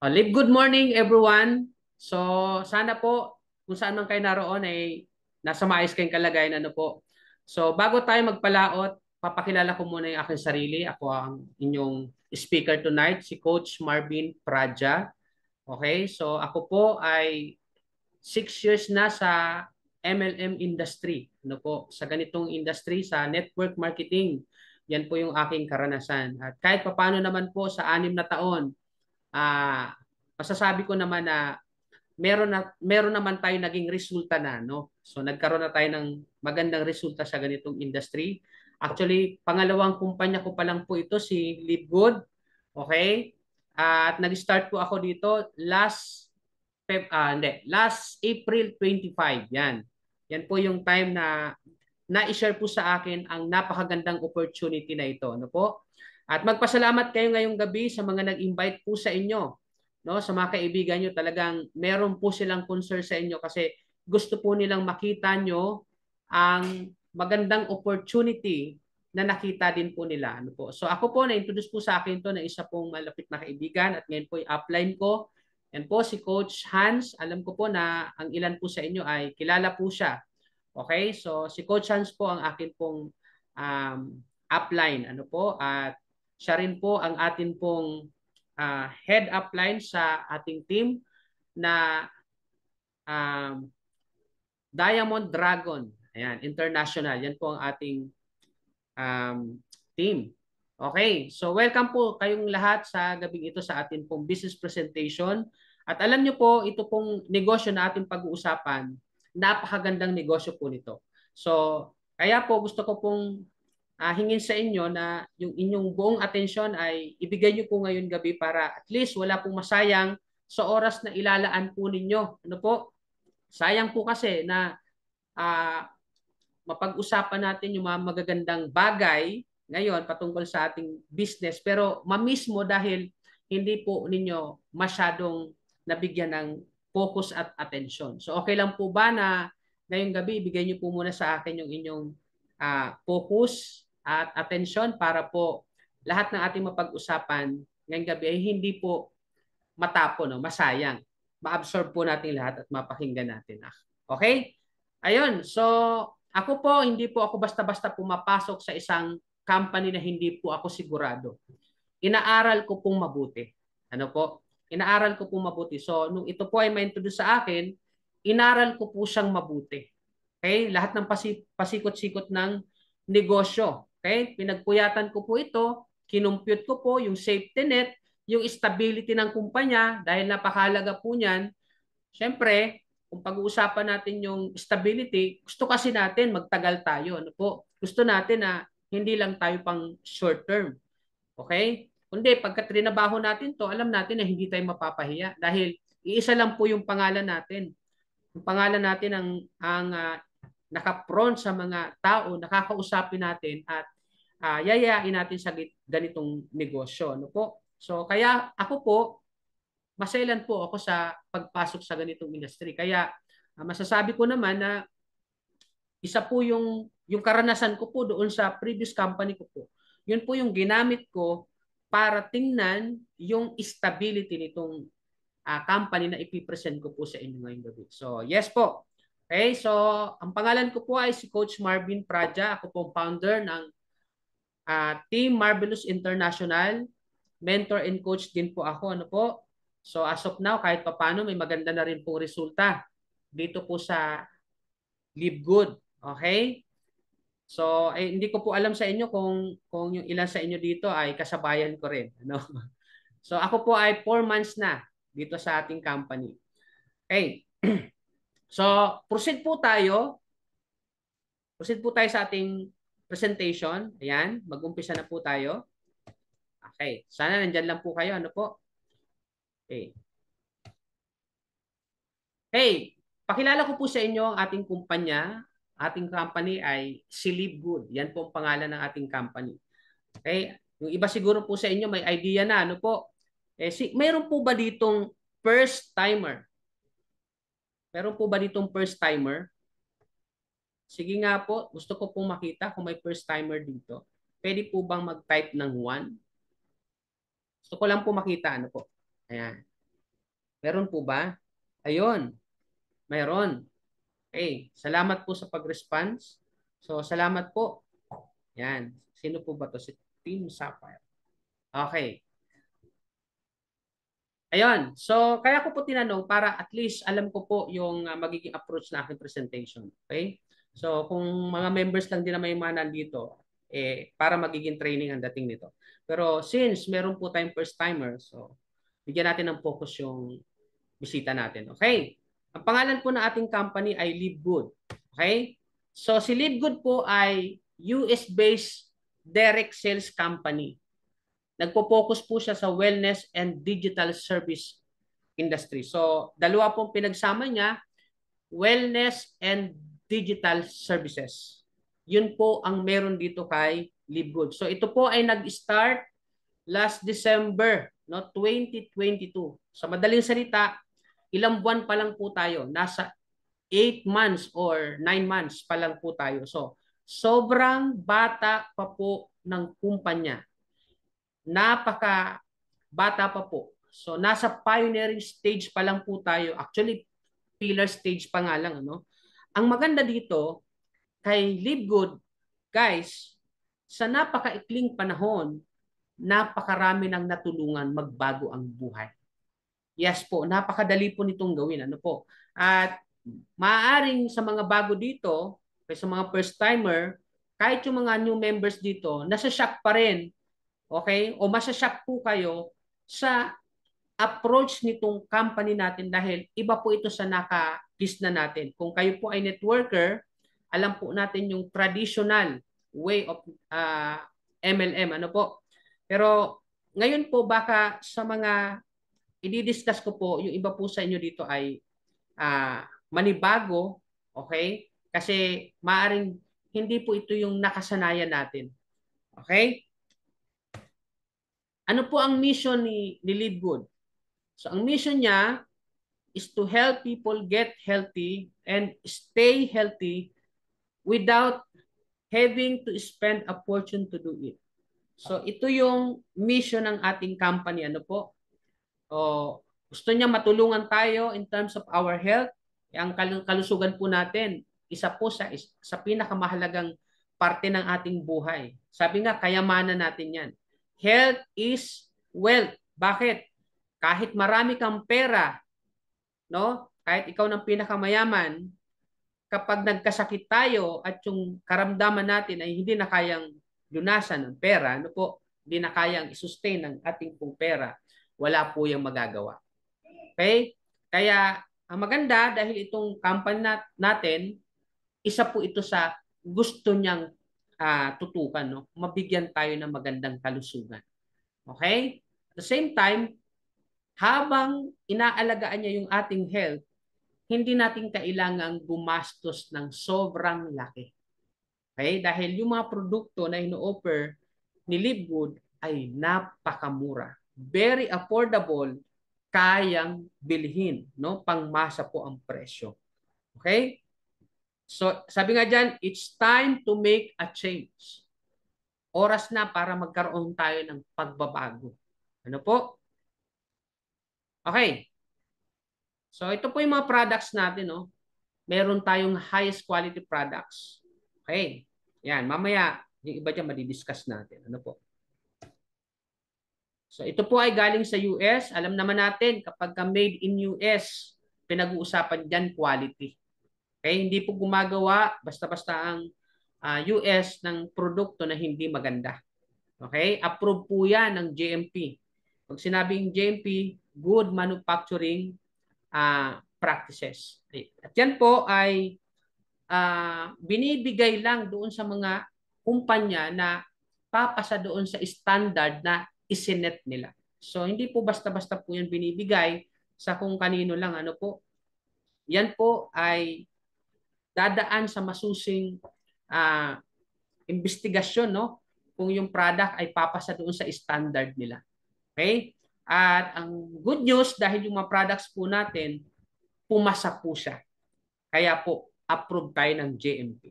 Live good morning everyone. So sana po kung saan man kayo naroon ay nasa maayos kayong kalagayan po. So bago tayo magpalaot, papakilala ko muna yung aking sarili. Ako ang inyong speaker tonight, si Coach Marvin Praja. Okay? So ako po ay 6 years na sa MLM industry. Sa ganitong industry, sa network marketing. Yan po yung aking karanasan. At kahit papaano naman po sa 6 na taon, ah masasabi ko naman na meron naman tayo naging resulta na, no? So nagkaroon na tayo ng magandang resulta sa ganitong industry. Actually, pangalawang kumpanya ko pa lang po ito, si Live Good. Okay? At nag-start po ako dito last April 25. Yan. Yan po yung time na na-share po sa akin ang napakagandang opportunity na ito, no po? At magpasalamat kayo ngayong gabi sa mga nag-invite po sa inyo, no? Sa mga kaibigan nyo, talagang meron po silang concern sa inyo kasi gusto po nilang makita nyo ang magandang opportunity na nakita din po nila. Ano po? So ako po, na-introduce po sa akin to na isa pong malapit na kaibigan at ngayon po yung upline ko. Yan po si Coach Hans. Alam ko po na ang ilan po sa inyo ay kilala po siya. Okay? So si Coach Hans po ang akin pong um, upline. Ano po? At siya rin po ang atin pong head upline sa ating team na um, Diamond Dragon. Ayan, international. Yan po ang ating um, team. Okay, so welcome po kayong lahat sa gabing ito sa atin pong business presentation. At alam nyo po, ito pong negosyo na ating pag-uusapan, napakagandang negosyo po nito. So, kaya po gusto ko pong hingin sa inyo na yung inyong buong atensyon ay ibigay nyo po ngayon gabi para at least wala pong masayang sa oras na ilalaan po ninyo. Ano po? Sayang po kasi na uh, mapag-usapan natin yung mga magagandang bagay ngayon patungkol sa ating business pero mamiss mo dahil hindi po ninyo masyadong nabigyan ng focus at attention. So okay lang po ba na ngayong gabi ibigay niyo po muna sa akin yung inyong focus at attention para po lahat ng ating mapag-usapan ngayong gabi ay hindi po matapon, no? Masayang. Ma-absorb po natin lahat at mapakinggan natin. Okay? Ayun. So, ako po, hindi po ako basta-basta pumapasok sa isang company na hindi po ako sigurado. Inaaral ko pong mabuti. Ano po? Inaaral ko pong mabuti. So, nung ito po ay ma-introduce sa akin, inaral ko po siyang mabuti. Okay? Lahat ng pasikot-sikot ng negosyo. Okay? Pinagpuyatan ko po ito, kinumpute ko po yung safety net, yung stability ng kumpanya dahil napakahalaga po niyan. Siyempre, kung pag-uusapan natin yung stability, gusto kasi natin magtagal tayo. Ano po? Gusto natin na hindi lang tayo pang short term. Okay? Kundi pagka trinabaho natin to, alam natin na hindi tayo mapapahiya dahil iisa lang po yung pangalan natin. Yung pangalan natin ang nakapront sa mga tao, nakakausapin natin at yayain natin sa ganitong negosyo. Ano po? So kaya ako po, masailan po ako sa pagpasok sa ganitong industry. Kaya masasabi ko naman na isa po yung karanasan ko po doon sa previous company ko po. Yun po yung ginamit ko para tingnan yung stability nitong company na ipipresent ko po sa inyo ngayong gabi. So, yes po. Okay, so ang pangalan ko po ay si Coach Marvin Praja. Ako po founder ng Team Marvelous International. Mentor and coach din po ako. Ano po? So as of now, kahit papano, may maganda na rin pong resulta dito po sa Live Good. Okay? So hindi ko po alam sa inyo kung yung ilan sa inyo dito ay kasabayan ko rin. Ano? So ako po ay 4 months na dito sa ating company. Okay. So proceed po tayo. Proceed po tayo sa ating presentation. Ayan, mag-umpisa na po tayo. Okay. Sana nandyan lang po kayo. Ano po? Okay. Hey, pakilala ko po sa inyo ang ating kumpanya. Ating company ay si Live Good. Yan po ang pangalan ng ating company. Okay? Yung iba siguro po sa inyo may idea na. Ano po? Mayroon po ba ditong first timer? Meron po ba ditong first timer? Sige nga po, gusto ko pong makita kung may first timer dito. Pwede po bang mag-type ng 1? Gusto ko lang po makita. Ano po? Ayan. Meron po ba? Ayun, meron. Okay, salamat po sa pag-response. So, salamat po. Yan. Sino po ba to? Si Team Sapphire. Okay. Ayun. So, kaya ko po tinanong para at least alam ko po yung magiging approach na aking presentation. Okay? So, kung mga members lang din na may mga nandito, para magiging training ang dating nito. Pero since meron po tayong first timer, so bigyan natin ng focus yung bisita natin. Okay? Ang pangalan po ng ating company ay Live Good. Okay? So, si Live Good po ay US-based direct sales company. Nagpo-focus po siya sa wellness and digital service industry. So, dalawa pong pinagsama niya, wellness and digital services. Yun po ang meron dito kay Live Good. So, ito po ay nag-start last December, no, 2022. Sa madaling salita, ilang buwan pa lang po tayo. Nasa 8 months or 9 months pa lang po tayo. So, sobrang bata pa po ng kumpanya. Napaka bata pa po. So nasa pioneering stage pa lang po tayo. Actually, pillar stage pa nga lang. Ano? Ang maganda dito, kay Live Good, guys, sa napakaikling panahon, napakarami ng natulungan magbago ang buhay. Yes po, napakadali po nitong gawin. Ano po? At maaaring sa mga bago dito, sa mga first timer, kahit yung mga new members dito, nasa shock pa rin. Okay? O masashock po kayo sa approach nitong company natin dahil iba po ito sa naka-list na natin. Kung kayo po ay networker, alam po natin yung traditional way of MLM. Ano po? Pero ngayon po baka sa mga i-discuss ko po, yung iba po sa inyo dito ay manibago, okay? Kasi maaring hindi po ito yung nakasanayan natin. Okay? Ano po ang mission ni Live Good? So ang mission niya is to help people get healthy and stay healthy without having to spend a fortune to do it. So ito yung mission ng ating company. Ano po? O, gusto niya matulungan tayo in terms of our health. Ang kalusugan po natin, isa po sa pinakamahalagang parte ng ating buhay. Sabi nga, kayamanan natin yan. Health is wealth. Bakit? Kahit marami kang pera, no? Kahit ikaw ng pinakamayaman, kapag nagkasakit tayo at yung karamdaman natin ay hindi na kayang lunasan ng pera, ano po, hindi na kayang i-sustain ng ating pong pera, wala po yung magagawa. Okay? Kaya ang maganda dahil itong company natin, isa po ito sa gusto niyang tutukan, no? Mabigyan tayo ng magandang kalusugan. Okay? At the same time, habang inaalagaan niya yung ating health, hindi natin kailangang gumastos ng sobrang laki. Okay? Dahil yung mga produkto na ino-offer ni Live Good ay napakamura. Very affordable, kayang bilhin, no? Pangmasa po ang presyo. Okay? So, sabi nga diyan, it's time to make a change. Oras na para magkaroon tayo ng pagbabago. Ano po? Okay. So, ito po yung mga products natin, no? Meron tayong highest quality products. Okay. Yan, mamaya yung iba diyan madidiscuss natin. Ano po? So ito po ay galing sa US. Alam naman natin kapag made in US, pinag-uusapan diyan quality. Okay, hindi po gumagawa basta-basta ang US ng produkto na hindi maganda. Okay? Approve po 'yan ng GMP. Pag sinabing GMP, Good Manufacturing Practices. Okay. At yan po ay binibigay lang doon sa mga kumpanya na papasa doon sa standard na isinet nila. So hindi po basta-basta po yan binibigay sa kung kanino lang. Ano po? Yan po ay dadaan sa masusing investigasyon, no? Kung yung product ay papasa doon sa standard nila. Okay? At ang good news, dahil yung mga products po natin, pumasa po siya. Kaya po, approve tayo ng GMP.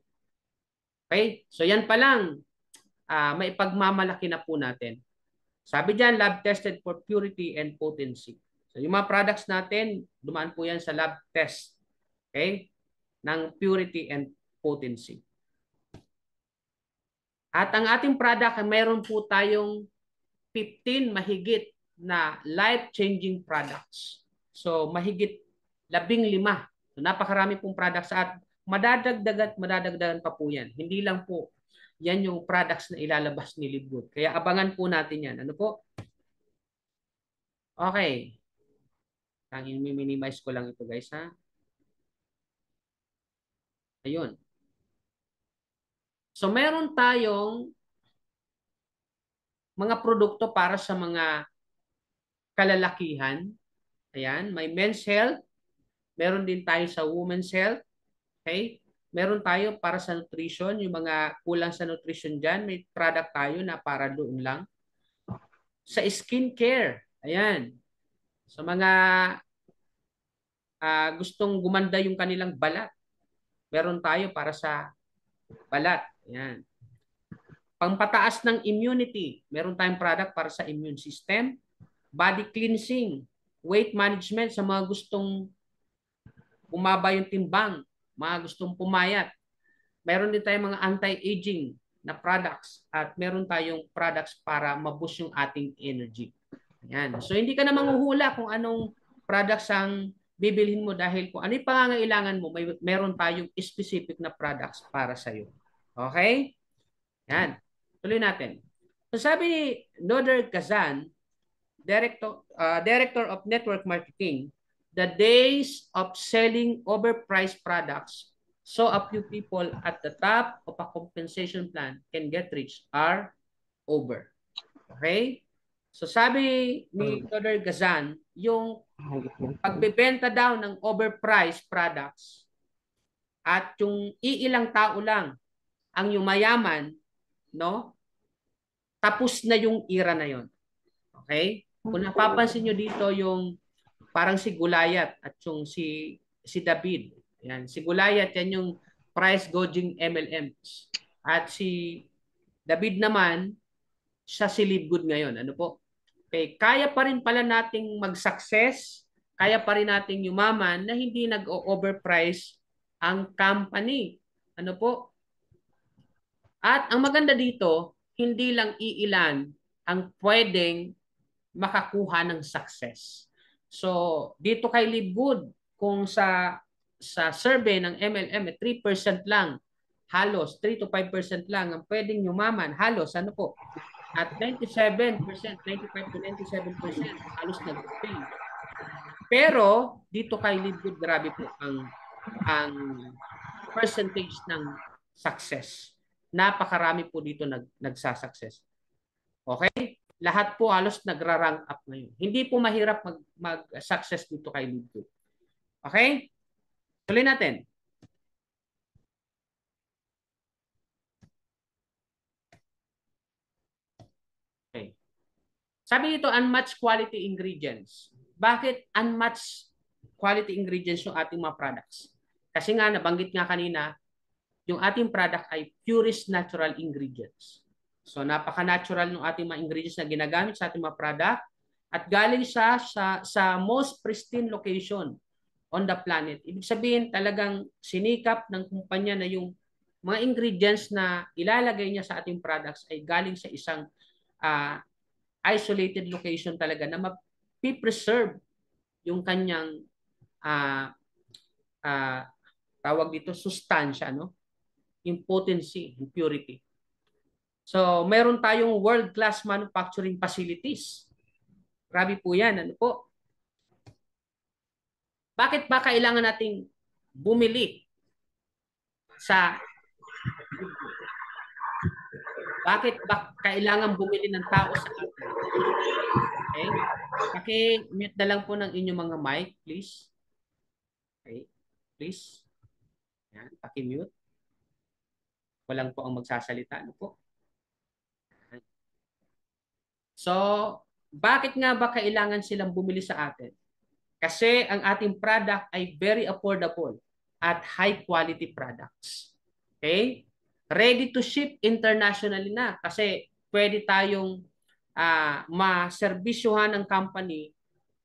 Okay? So yan pa lang, may pagmamalaki na po natin. Sabi diyan, lab tested for purity and potency. So yung mga products natin, dumaan po yan sa lab test. Okay? Ng purity and potency. At ang ating product, mayroon po tayong 15 mahigit na life-changing products. So mahigit 15. So, napakarami pong products at madadagdagan pa po yan. Hindi lang po yan yung products na ilalabas ni Libgood. Kaya abangan po natin yan. Ano po? Okay. Tanging minimize ko lang ito guys ha. Ayun. So meron tayong mga produkto para sa mga kalalakihan. Ayan, may men's health. Meron din tayo sa women's health. Okay? Meron tayo para sa nutrition. Yung mga kulang sa nutrition dyan, may product tayo na para doon lang. Sa skin care. Ayan. Sa mga gustong gumanda yung kanilang balat. Meron tayo para sa balat. Ayan. Pangpataas ng immunity. Meron tayong product para sa immune system. Body cleansing. Weight management sa mga gustong bumaba yung timbang, mga gustong pumayat. Meron din tayong mga anti-aging na products at meron tayong products para ma-boost yung ating energy. Ayan. So hindi ka na manghuhula kung anong products ang bibilhin mo dahil kung ano yung pangangailangan mo, meron tayong specific na products para sa iyo. Okay? Yan. Tuloy natin. So sabi ni Noder Kazan, Director of Network Marketing, the days of selling overpriced products so a few people at the top of a compensation plan can get rich are over. Okay? So sabi ni Noder Kazan, yung pagbebenta daw ng overpriced products at yung iilang tao lang ang yumayaman, no? Tapos na yung era na yon. Okay? Kung napapansin nyo dito yung parang si Gulayat at yung si David. Yan, si Gulayat yan yung price gouging MLMs. At si David naman siya si Libgood ngayon. Ano po? Okay, kaya pa rin pala nating mag-success, kaya pa rin nating yumaman na hindi nag-overprice ang company. Ano po? At ang maganda dito, hindi lang iilan ang pwedeng makakuha ng success. So, dito kay Libgood, kung sa survey ng MLM, 3% lang, halos 3 to 5% lang ang pwedeng yumaman, halos ano po? At 97%, 95 to 97% halos nag-fail. Pero dito kay Libgood, grabe po ang percentage ng success. Napakarami po dito nagsasucess. Okay? Lahat po halos nagra-rank up ngayon. Hindi po mahirap mag-success dito kay Libgood. Okay? Tuloy natin. Okay. Sabi dito, unmatched quality ingredients. Bakit unmatched quality ingredients yung ating mga products? Kasi nga, nabanggit nga kanina, yung ating product ay purest natural ingredients. So, napaka-natural ng ating mga ingredients na ginagamit sa ating mga product at galing siya sa most pristine location on the planet. Ibig sabihin, talagang sinikap ng kumpanya na yung mga ingredients na ilalagay niya sa ating products ay galing sa isang isolated location talaga na mapipreserve yung kanyang tawag dito, sustansya, no? Yung potency, yung purity. So, meron tayong world-class manufacturing facilities. Grabe po yan. Ano po? Bakit ba kailangan nating bumili sa bakit ba kailangan bumili ng tao sa atin? Okay? Paki-mute na lang po ng inyong mga mic, please. Okay? Please. Yan, paki-mute. Walang po ang magsasalita. Ano po? So, bakit nga ba kailangan silang bumili sa atin? Kasi ang ating product ay very affordable at high quality products. Okay? Ready to ship internationally na kasi pwede tayong maserbisyuhan ng company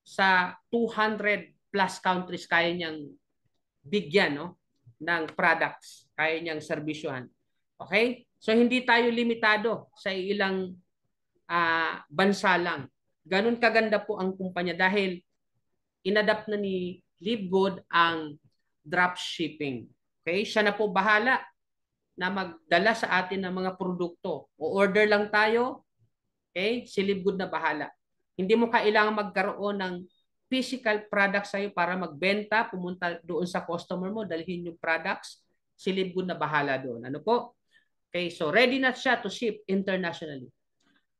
sa 200 plus countries kaya niyang bigyan, no, ng products, kaya niyang serbisyohan. Okay? So hindi tayo limitado sa ilang bansa lang. Ganun kaganda po ang kumpanya dahil inadapt na ni Livegood ang drop shipping. Okay? Siya na po bahala na magdala sa atin ng mga produkto. O-order lang tayo, okay? Si Livegood na bahala. Hindi mo kailangan magkaroon ng physical products sa'yo para magbenta, pumunta doon sa customer mo, dalhin yung products. Si Livegood na bahala doon. Ano po? Okay, so ready na siya to ship internationally.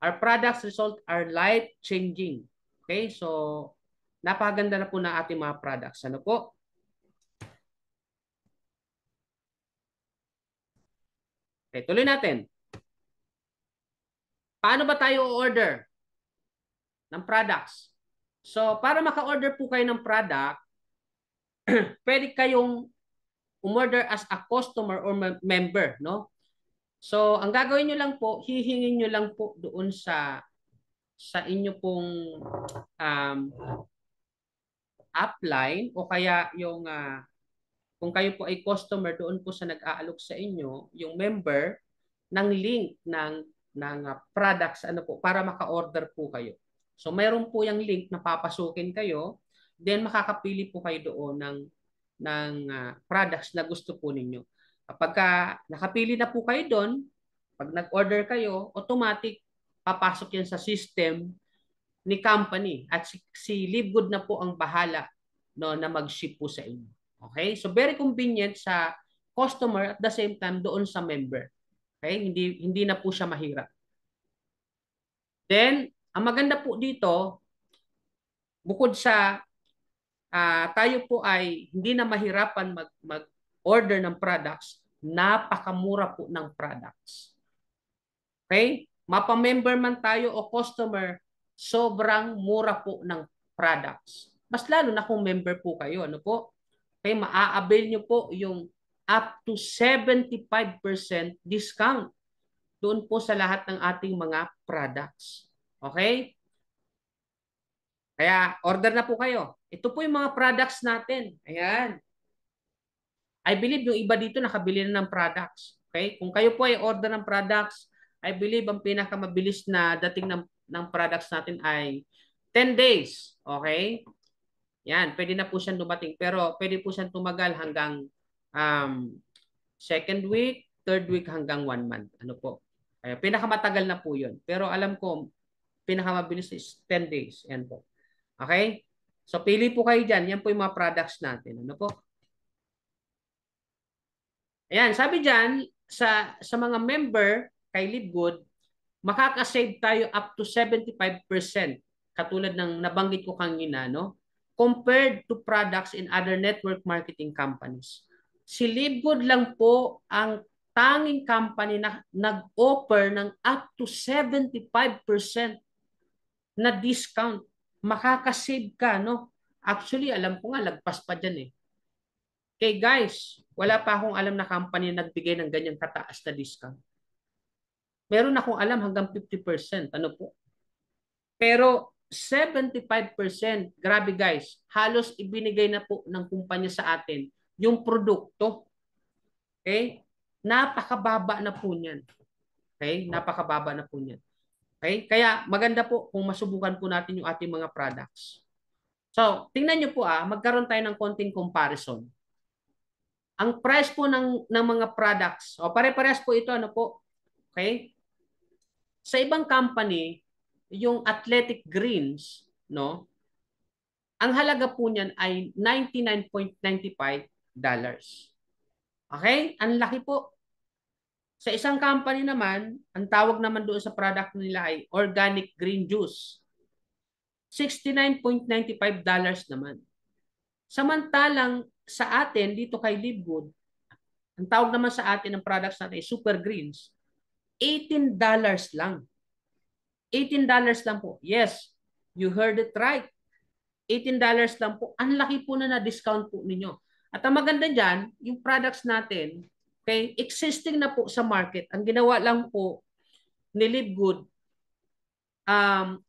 Our products result are life-changing. Okay, so napakaganda na po ng ating mga products. Ano po? Okay, tuloy natin. Paano ba tayo order ng products? So, para maka-order po kayo ng product, pwede kayong umorder as a customer or member, no? So, ang gagawin nyo lang po, hihingin nyo lang po doon sa inyo pong um, upline o kaya yung kung kayo po ay customer doon po sa nag-aalok sa inyo, yung member ng link ng products ano po para maka-order po kayo. So mayroon po yung link na papasukin kayo, then makakapili po kayo doon ng products na gusto po ninyo. Kapag nakapili na po kayo doon, pag nag-order kayo, automatic papasok yan sa system ni company at si Livegood na po ang bahala no na mag-ship po sa inyo. Okay? So very convenient sa customer at the same time doon sa member. Okay? Hindi na po siya mahirap. Then, ang maganda po dito, bukod sa tayo po ay hindi na mahirapan mag-order ng products, napakamura po ng products. Okay? Mapa-member man tayo o customer, sobrang mura po ng products. Mas lalo na kung member po kayo. Ano po? Okay, maa-avail nyo po yung up to 75% discount doon po sa lahat ng ating mga products. Okay? Kaya order na po kayo. Ito po yung mga products natin. Ayan. I believe yung iba dito nakabili na ng products. Okay? Kung kayo po ay order ng products, I believe ang pinakamabilis na dating ng products natin ay 10 days. Okay? Yan, pwede na po siyang dumating. Pero pwede po siyang tumagal hanggang um, second week, third week hanggang 1 month. Ano po? Kaya pinakamatagal na po yun. Pero alam ko, pinakamabilis is 10 days. Yan po. Okay? So pili po kayo dyan. Yan po yung mga products natin. Ano po? Ayan, sabi dyan, sa mga member kay Livegood, makakasave tayo up to 75% katulad ng nabanggit ko kanina, no? Compared to products in other network marketing companies. Si Livegood lang po ang tanging company na nag-offer ng up to 75% na discount. Makakasave ka, no? Actually, alam ko nga, lagpas pa dyan eh. Okay guys, wala pa akong alam na company na nagbigay ng ganyang kataas na discount. Meron akong alam hanggang 50%. Ano po? Pero 75%, grabe guys, halos ibinigay na po ng kumpanya sa atin yung produkto. Okay? Napakababa na po niyan. Okay? Napakababa na po niyan. Okay? Kaya maganda po kung masubukan po natin yung ating mga products. So, tingnan nyo po magkaroon tayo ng konting comparison. Ang price po ng mga products, o pare-parehas po ito, ano po? Okay? Sa ibang company, yung athletic greens, no? Ang halaga po niyan ay $99.95. Okay? Ang laki po. Sa isang company naman, ang tawag naman doon sa product nila ay organic green juice. $69.95 naman. Samantalang sa atin, dito kay Livegood, ang tawag naman sa atin ng products natin ay super greens, $18 lang. $18 lang po. Yes, you heard it right. $18 lang po. Ang laki po na na-discount po ninyo. At ang maganda dyan, yung products natin, okay, existing na po sa market. Ang ginawa lang po ni Livegood,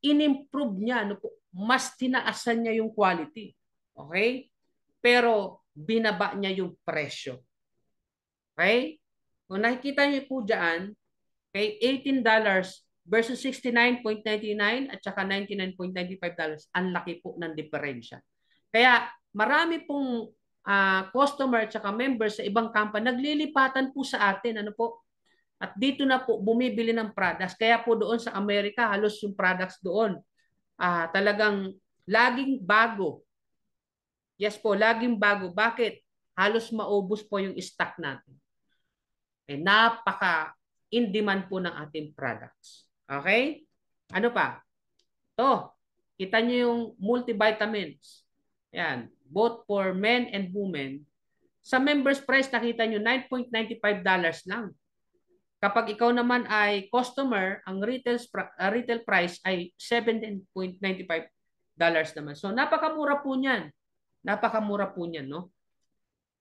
in-improve niya, ano po, mas tinaasan niya yung quality. Okay? Pero binaba niya yung presyo. Okay? Kung nakikita niyo po dyan, okay, $18 versus $69.99 at saka $99.95. Ang laki po ng diferensya. Kaya marami pong customer at saka members sa ibang company naglilipatan po sa atin. Ano po? At dito na po bumibili ng products. Kaya po doon sa Amerika, halos yung products doon talagang laging bago. Yes po, laging bago. Bakit? Halos maubos po yung stock natin. Napaka in demand po ng ating products. Okay? Ano pa? To, kita nyo yung multivitamins. Yan. Both for men and women. Sa members price, nakita nyo, $9.95 lang. Kapag ikaw naman ay customer, ang retail price ay $17.95 naman. So, napakamura po niyan. Napakamura po niyan, no?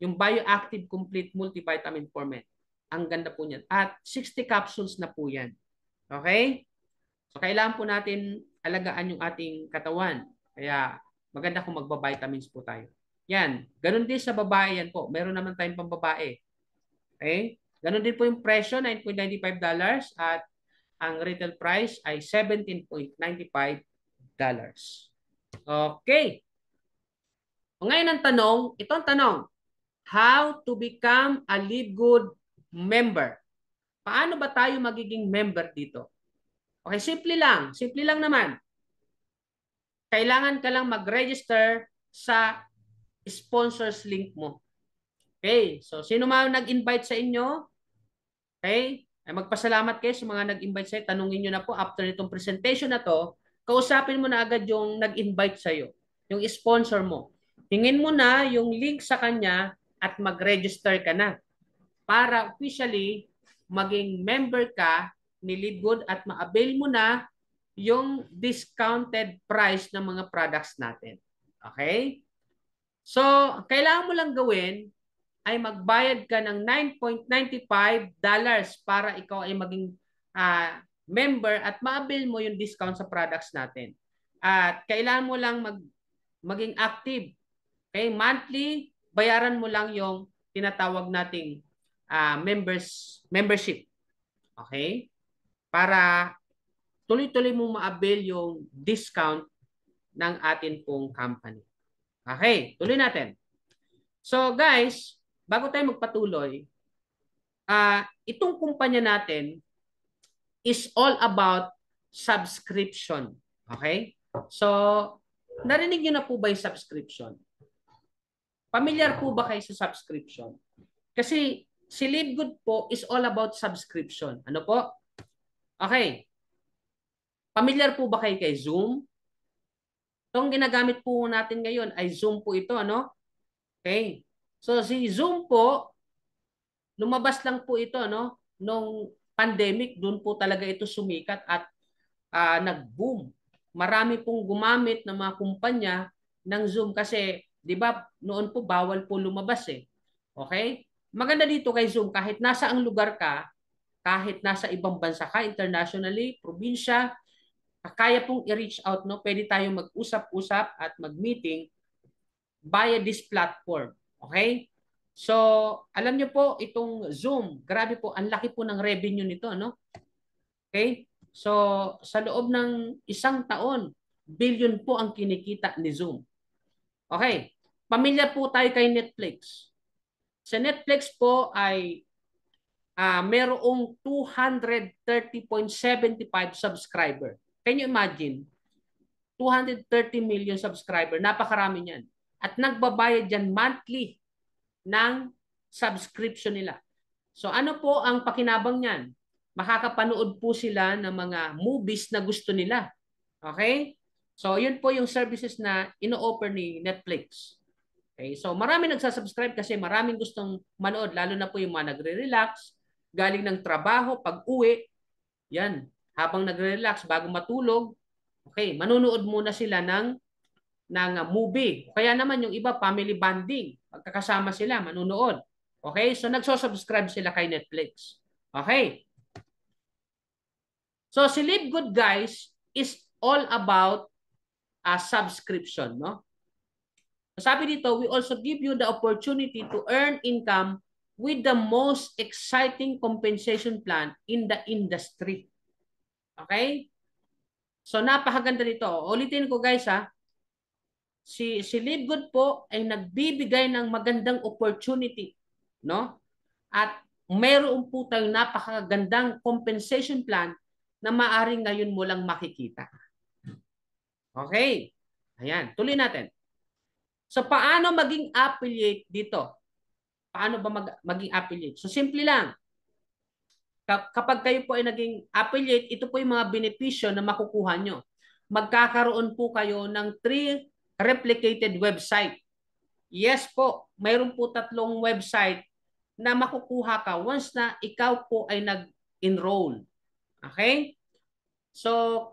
Yung Bioactive Complete Multivitamin for Men. Ang ganda po niyan. At 60 capsules na po yan. Okay? So, kailangan po natin alagaan yung ating katawan. Kaya, maganda kung magbabitamins po tayo. Yan. Ganun din sa babae yan po. Meron naman tayong pambabae. Okay? Ganun din po yung presyo, $9.95 at ang retail price ay $17.95. Okay. Ngayon ang tanong, ito ang tanong, how to become a Live Good member? Paano ba tayo magiging member dito? Okay, simple lang naman. Kailangan ka lang mag-register sa sponsors link mo. Okay, so sino man nag-invite sa inyo, okay, ay magpasalamat kayo sa mga nag-invite sa'yo. Tanungin nyo na po after nitong presentation na to, kausapin mo na agad yung nag-invite sa'yo, yung sponsor mo. Tingin mo na yung link sa kanya at mag-register ka na para officially maging member ka ni Live Good at ma-avail mo na yung discounted price ng mga products natin. Okay? So, kailangan mo lang gawin ay magbayad ka ng $9.95 para ikaw ay maging member at ma-avail mo yung discount sa products natin. At kailangan mo lang maging active. Okay? Monthly, bayaran mo lang yung tinatawag nating membership. Okay? Para tuloy-tuloy mo ma-avail yung discount ng atin pong company. Okay, tuloy natin. So guys, bago tayo magpatuloy, itong kumpanya natin is all about subscription. Okay? So, narinig niyo na po ba yung subscription? Familiar po ba kayo sa subscription? Kasi si Live Good po is all about subscription. Ano po? Okay. Familiar po ba kayo kay Zoom? Itong ginagamit po natin ngayon ay Zoom po ito, ano? Okay. So si Zoom po, lumabas lang po ito, no? Nung pandemic, doon po talaga ito sumikat at nag-boom. Marami pong gumamit ng mga kumpanya ng Zoom kasi, di ba, noon po bawal po lumabas eh. Okay? Maganda dito kay Zoom, kahit nasa ang lugar ka, kahit nasa ibang bansa ka, internationally, probinsya, kaya pong i-reach out, no? Pwede tayong mag-usap-usap at mag-meeting via this platform. Okay? So, alam niyo po, itong Zoom, grabe po, ang laki po ng revenue nito, no? Okay? So, sa loob ng isang taon, billion po ang kinikita ni Zoom. Okay? Pamilya po tayo kay Netflix. Sa Netflix po ay merong 230.75 subscriber. Can you imagine? 230 million subscriber. Napakarami niyan. At nagbabayad yan monthly ng subscription nila. So ano po ang pakinabang niyan? Makakapanood po sila ng mga movies na gusto nila. Okay? So yun po yung services na ino-offer ni Netflix. Okay? So marami nagsasubscribe kasi maraming gustong manood, lalo na po yung mga nagre-relax, galing ng trabaho, pag-uwi, yan, habang nagre-relax bago matulog, okay, manunood muna sila ng movie. Kaya naman yung iba, family bonding. Pagkakasama sila, manunood. Okay? So, nagso-subscribe sila kay Netflix. Okay? So, si Live Good, guys, is all about subscription, no? Sabi dito, we also give you the opportunity to earn income with the most exciting compensation plan in the industry. Okay? So napakaganda nito. Ulitin ko guys ha. Si Livegood po ay nagbibigay ng magandang opportunity, no? At mayroon po tayong napakagandang compensation plan na maaring ngayon mo lang makikita. Okay? Ayan, tuloy natin. So paano maging affiliate dito? Paano ba maging affiliate? So simple lang. Kapag kayo po ay naging affiliate, ito po yung mga benepisyo na makukuha nyo. Magkakaroon po kayo ng 3 replicated website. Yes po, mayroon po 3 website na makukuha ka once na ikaw po ay nag-enroll. Okay? So,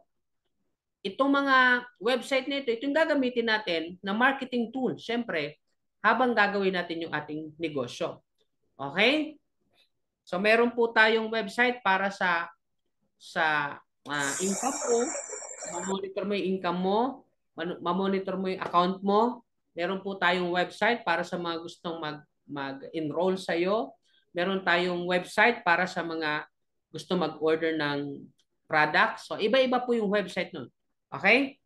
itong mga website nito, ito yung gagamitin natin na marketing tool, syempre, habang gagawin natin yung ating negosyo. Okay? So, meron po tayong website para sa income mo. Ma-monitor mo yung income mo, ma-monitor mo yung account mo. Meron po tayong website para sa mga gustong mag-enroll sa iyo. Meron tayong website para sa mga gusto mag-order ng product. So, iba-iba po yung website nun. Okay?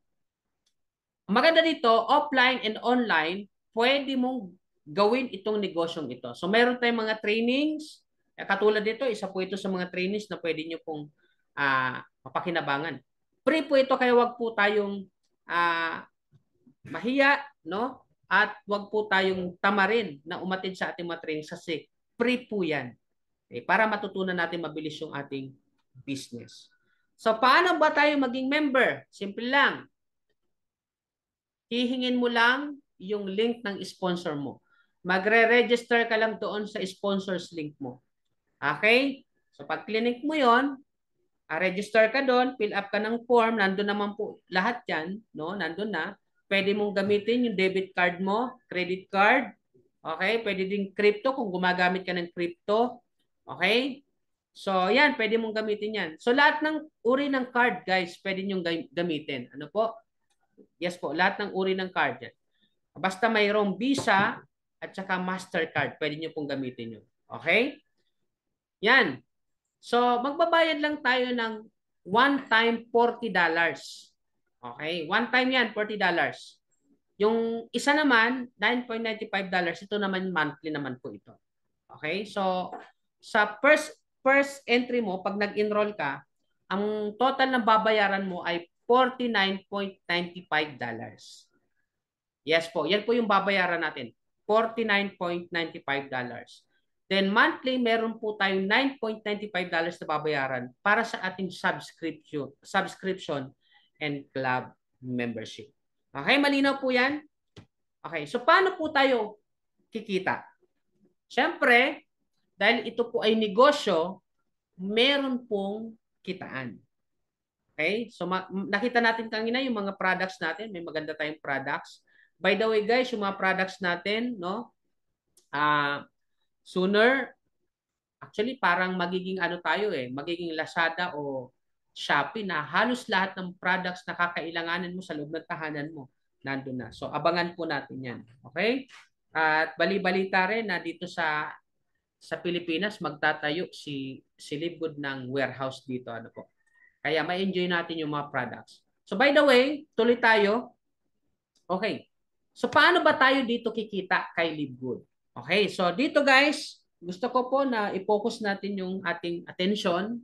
Maganda dito, offline and online, pwede mong gawin itong negosyong ito. So, meron tayong mga trainings. Katulad dito, isa po ito sa mga trainings na pwede nyo pong mapakinabangan. Free po ito, kaya wag po tayong mahiya, no? At wag po tayong tamarin na umatid sa ating mga trainings kasi free po yan. Okay? Para matutunan natin mabilis yung ating business. So, paano ba tayo maging member? Simple lang. Hihingin mo lang yung link ng sponsor mo. Magre-register ka lang doon sa sponsors link mo. Okay? So, pag clinic mo yon, register ka doon, fill up ka ng form, nandun naman po lahat yan, no? Nandun na. Pwede mong gamitin yung debit card mo, credit card. Okay? Pwede din crypto kung gumagamit ka ng crypto. Okay? So, yan, pwede mong gamitin yan. So, lahat ng uri ng card, guys, pwede nyo gamitin. Ano po? Yes po, lahat ng uri ng card yan. Basta mayroong Visa at saka Mastercard, pwede nyo pong gamitin yun. Okay? Yan. So, magbabayad lang tayo ng one time $40. Okay? One time yan, $40. Yung isa naman, $9.95. Ito naman monthly naman po ito. Okay? So, sa first entry mo, pag nag-enroll ka, ang total na babayaran mo ay $49.95. Yes po, yan po yung babayaran natin. $49.95. Then monthly, meron po tayong $9.95 na babayaran para sa ating subscription and club membership. Okay, malinaw po yan? Okay, so paano po tayo kikita? Siyempre, dahil ito po ay negosyo, meron pong kitaan. Okay, so nakita natin kanina yung mga products natin, may maganda tayong products. By the way guys, yung mga products natin, no? Sooner, actually parang magiging ano tayo magiging Lazada o Shopee na halos lahat ng products na kakailanganin mo sa loob ng tahanan mo, nandun na. So abangan po natin yan. Okay? At bali-balita rin na dito sa Pilipinas magtatayo si Livegood ng warehouse dito. Ano po? Kaya ma-enjoy natin yung mga products. So by the way, tuloy tayo. Okay. So paano ba tayo dito kikita kay Livegood? Okay, so dito guys, gusto ko po na i-focus natin yung ating attention.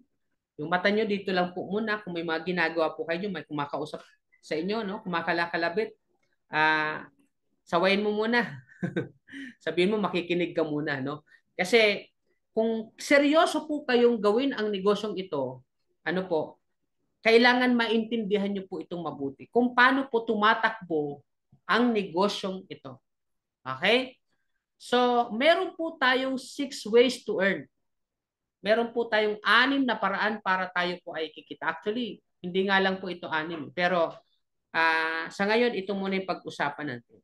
Yung mata nyo dito lang po muna. Kung may mga ginagawa po kayo, may kumakausap sa inyo, no? Kumakalakalabit. Sawayin mo muna. Sabihin mo, makikinig ka muna, no? Kasi kung seryoso po kayong gawin ang negosyong ito, ano po, kailangan maintindihan nyo po itong mabuti. Kung paano po tumatakbo ang negosyong ito. Okay? So, meron po tayong 6 ways to earn. Meron po tayong 6 na paraan para tayo po ay kikita. Actually, hindi nga lang po ito 6. Pero sa ngayon, ito muna yung pag-usapan natin.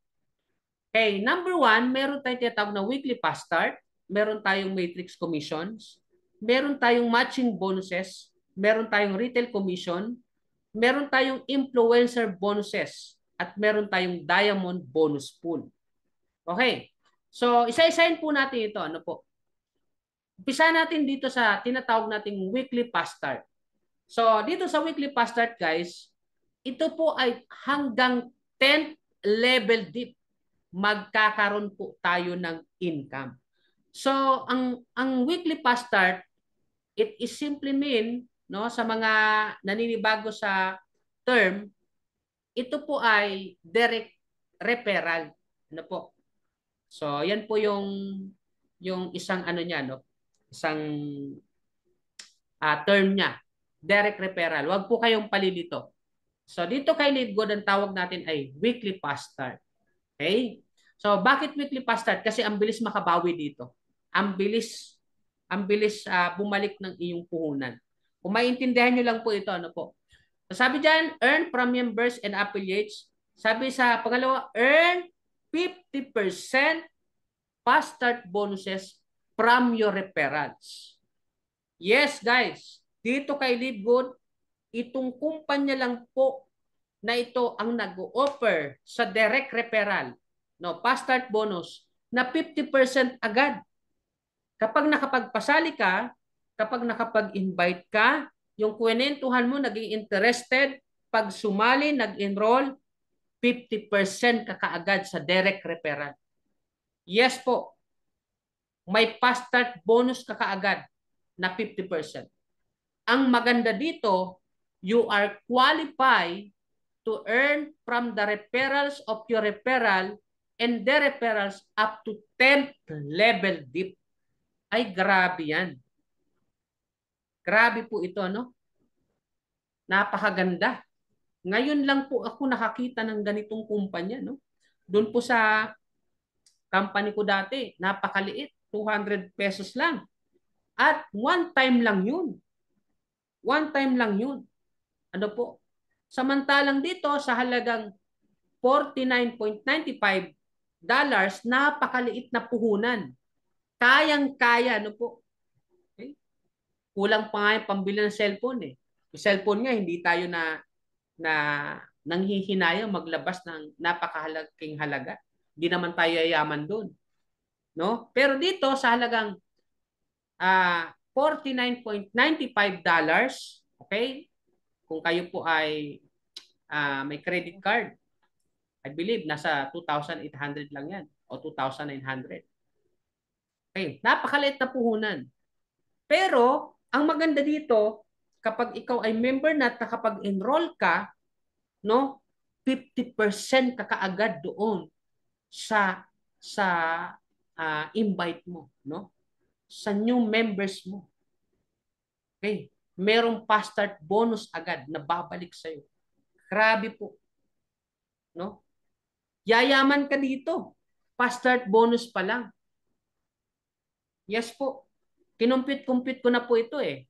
Okay, number 1, meron tayong tinatawag na weekly fast start. Meron tayong matrix commissions. Meron tayong matching bonuses. Meron tayong retail commission. Meron tayong influencer bonuses. at meron tayong diamond bonus pool. Okay. So, isa-isahin po natin ito. Ano po? Umpisa natin dito sa tinatawag nating weekly fast start. So, dito sa weekly fast start, guys, ito po ay hanggang 10th level dip magkakaroon po tayo ng income. So, ang weekly fast start, it is simply mean, no, sa mga naninibago sa term, ito po ay direct referral. Ano po? So, yan po yung isang ano niya, no? Isang term niya. Direct referral. Huwag po kayong palilito. So, dito kay LeadGood, ang tawag natin ay weekly fast start. Okay? So, bakit weekly fast start? Kasi ang bilis makabawi dito. Ang bilis bumalik ng iyong puhunan. Kung maintindihan nyo lang po ito, ano po? So, sabi dyan, earn from members and affiliates. Sabi sa pangalawa, earn 50% fast start bonuses from your referrals. Yes, guys. Dito kay LeadGood, itong kumpanya lang po na ito ang nag-o-offer sa direct referral, no, fast start bonus na 50% agad. Kapag nakapagpasali ka, kapag nakapag-invite ka, yung kwentuhan mo naging interested, pag sumali, nag-enroll, 50% ka kaagad sa direct referral. Yes po, may fast start bonus ka kaagad na 50%. Ang maganda dito, you are qualified to earn from the referrals of your referral and the referrals up to 10th level dip. Ay, grabe yan. Grabe po ito, no? Napakaganda. Ngayon lang po ako nakakita ng ganitong kumpanya, no? Doon po sa company ko dati, napakaliit, 200 pesos lang. At one time lang yun. One time lang yun. Ano po? Samantalang dito sa halagang $49.95, napakaliit na puhunan. Kayang-kaya, ano po? Okay? Kulang pa nga yung pambili ng cellphone eh. Yung cellphone nga, hindi tayo na nanghihinayang maglabas ng napakahalagang halaga. Hindi naman tayo yayaman doon. No? Pero dito sa halagang $49.95, okay? Kung kayo po ay may credit card, I believe nasa 2,800 lang yan o 2,900. Okay, napakaliit na puhunan. Pero ang maganda dito, kapag ikaw ay member na at nakapag-enroll ka, no, 50% ka kaagad doon sa invite mo, no? Sa new members mo. Okay? Merong fast start bonus agad na babalik sa iyo. Grabe po, no? Yayaman ka dito. Fast start bonus pa lang. Yes po. Kinumpit-kumpit ko na po ito eh.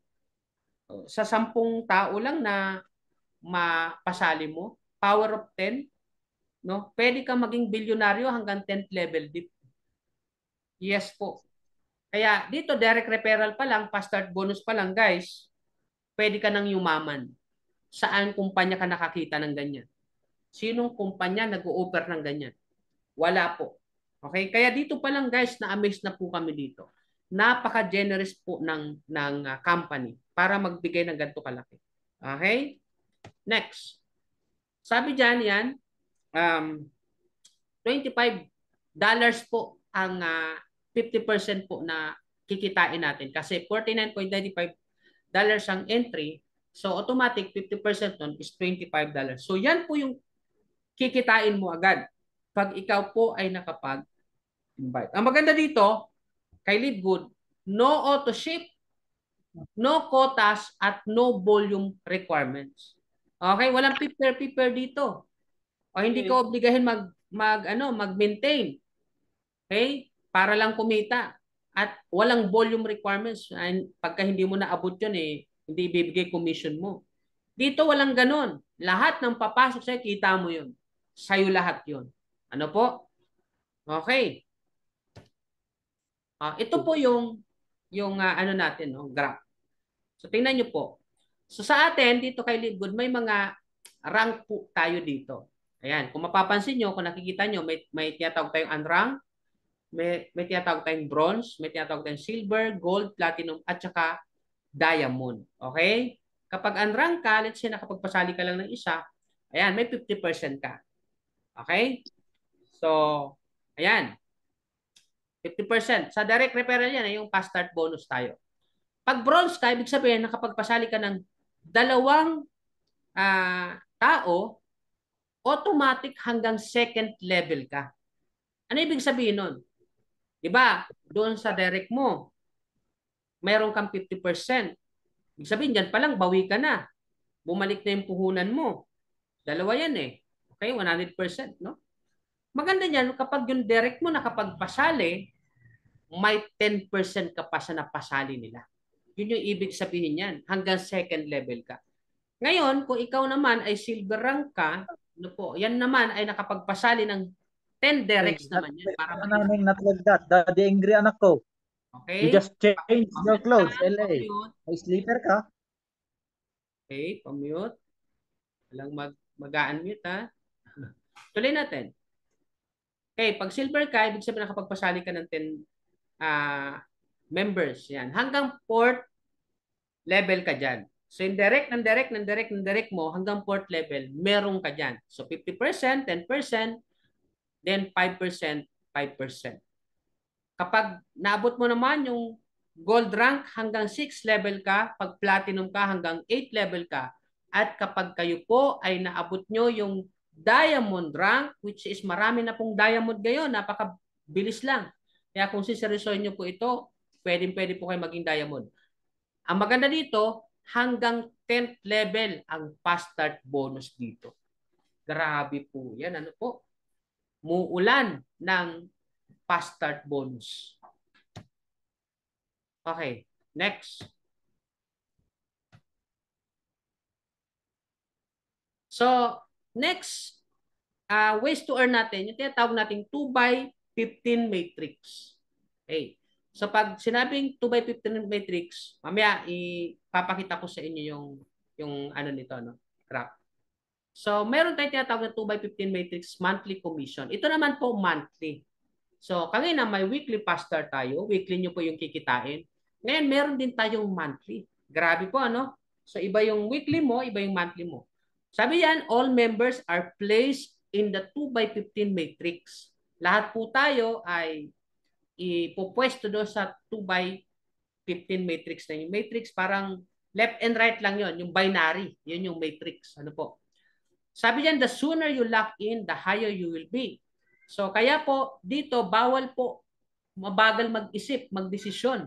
Sa 10 tao lang na mapasali mo, power of 10, no? Pwede kang maging bilyonaryo hanggang 10th level dip. Yes po. Kaya dito direct referral pa lang, fast start bonus pa lang, guys. Pwede ka nang yumaman. Saan kumpanya ka nakakita ng ganyan? Sinong kumpanya nag-o-offer ng ganyan? Wala po. Okay? Kaya dito pa lang, guys, na-amaze na po kami dito. Napaka-generous po ng company para magbigay ng ganito kalaki. Okay? Next. Sabi dyan yan, $25 po ang 50% po na kikitain natin. Kasi $49.95 ang entry. So, automatic 50% nun is $25. So, yan po yung kikitain mo agad pag ikaw po ay nakapag-invite. Ang maganda dito, kay LeadGood, no auto ship, no quotas, at no volume requirements. Okay, walang piper dito. O hindi ka obligahin mag-maintain. Okay? Para lang kumita. At walang volume requirements. Pagka hindi mo naabot yun, hindi ibibigay commission mo. Dito walang ganon. Lahat ng papasok sa'yo, kita mo yun. Sa'yo lahat yun. Ano po? Okay. Ito po yung ano natin, no, graph. So tingnan niyo po. So sa atin dito kay LeadGood may mga rank po tayo dito. Ayan, kung mapapansin nyo, kung nakikita nyo, may tinatawag tayong unrank, may tinatawag tayong bronze, may tinatawag tayong silver, gold, platinum, at saka diamond. Okay? Kapag unrank ka, let's say nakapagpasali ka lang ng isa, ayan, may 50% ka. Okay? So, ayan, 50%. Sa direct referral yan, yung fast start bonus tayo. Pag bronze ka, ibig sabihin, nakapagpasali ka ng dalawang tao, automatic hanggang second level ka. Ano ibig sabihin nun? Diba, doon sa direct mo, mayroon kang 50%. Ibig sabihin, dyan pa lang, bawi ka na. Bumalik na yung puhunan mo. Dalawa yan eh. Okay, 100%, no? Maganda niyan, kapag yung direct mo nakapagpasali, may 10% ka pa sa napasali nila. Yun yung ibig sabihin niyan. Hanggang second level ka. Ngayon, kung ikaw naman ay silver rank ka, ano po, yan naman ay nakapagpasali ng 10 Hey, directs naman yan para namin not like that. Daddy angry anak ko. You okay? just change your Pamute clothes, lang, LA. pamute. May sleeper ka? Okay, pamute. Walang mag-unmute ha. Tuloy natin. Okay, pag silver ka, ibig sabihin nakapagpasali ka ng 10 members. Yan. Hanggang 4th level ka dyan. So, yung direct, ng direct, ng direct, ng direct mo, hanggang 4th level, meron ka dyan. So, 50%, 10%, then 5%, 5%. Kapag naabot mo naman yung gold rank hanggang 6 level ka, pag platinum ka hanggang 8 level ka, at kapag kayo po ay naabot nyo yung diamond rank, which is marami na pong diamond ngayon, napakabilis lang. Kaya kung siseryosohin nyo po ito, pwede po kayo maging diamond. Ang maganda dito, hanggang 10th level ang fast start bonus dito. Grabe po yan. Ano po? Muulan ng fast start bonus. Okay, next. So, next, ways to earn natin, yung tinatawag nating 2 by 15 matrix. Okay. So, pag sinabing 2 by 15 matrix, mamaya ipapakita ko sa inyo yung ano nito, no? Graph. So, meron tayong tinatawag na 2 by 15 matrix monthly commission. Ito naman po monthly. So, kanina may weekly pastor tayo. Weekly nyo po yung kikitain. Ngayon, meron din tayong monthly. Grabe po, ano? So, iba yung weekly mo, iba yung monthly mo. Sabi yan, all members are placed in the 2 by 15 matrix. Lahat po tayo ay ipupwesto doon sa 2 by 15 matrix na yung matrix. Parang left and right lang yon, yung binary. Yun yung matrix. Ano po? Sabi diyan, the sooner you lock in, the higher you will be. So kaya po dito bawal po mabagal mag-isip, magdesisyon.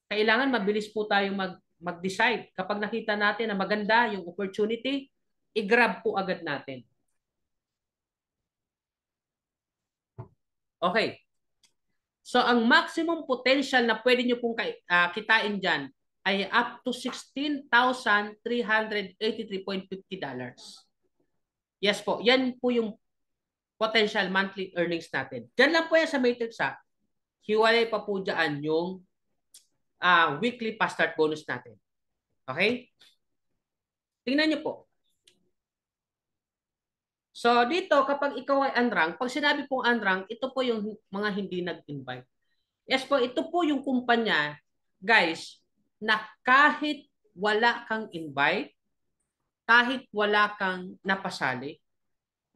Kailangan mabilis po tayo mag-decide. Kapag nakita natin na maganda yung opportunity, i-grab po agad natin. Okay. So ang maximum potential na pwede nyo pong kitain dyan ay up to $16,383.50. Yes po, yan po yung potential monthly earnings natin. Diyan lang po yan sa matrix ha. Hiwalay pa po dyan yung weekly fast start bonus natin. Okay? Tingnan nyo po. So dito, kapag ikaw ay unrank, pag sinabi pong unrank, ito po yung mga hindi nag-invite. Yes po, ito po yung kumpanya, guys, na kahit wala kang invite, kahit wala kang napasali,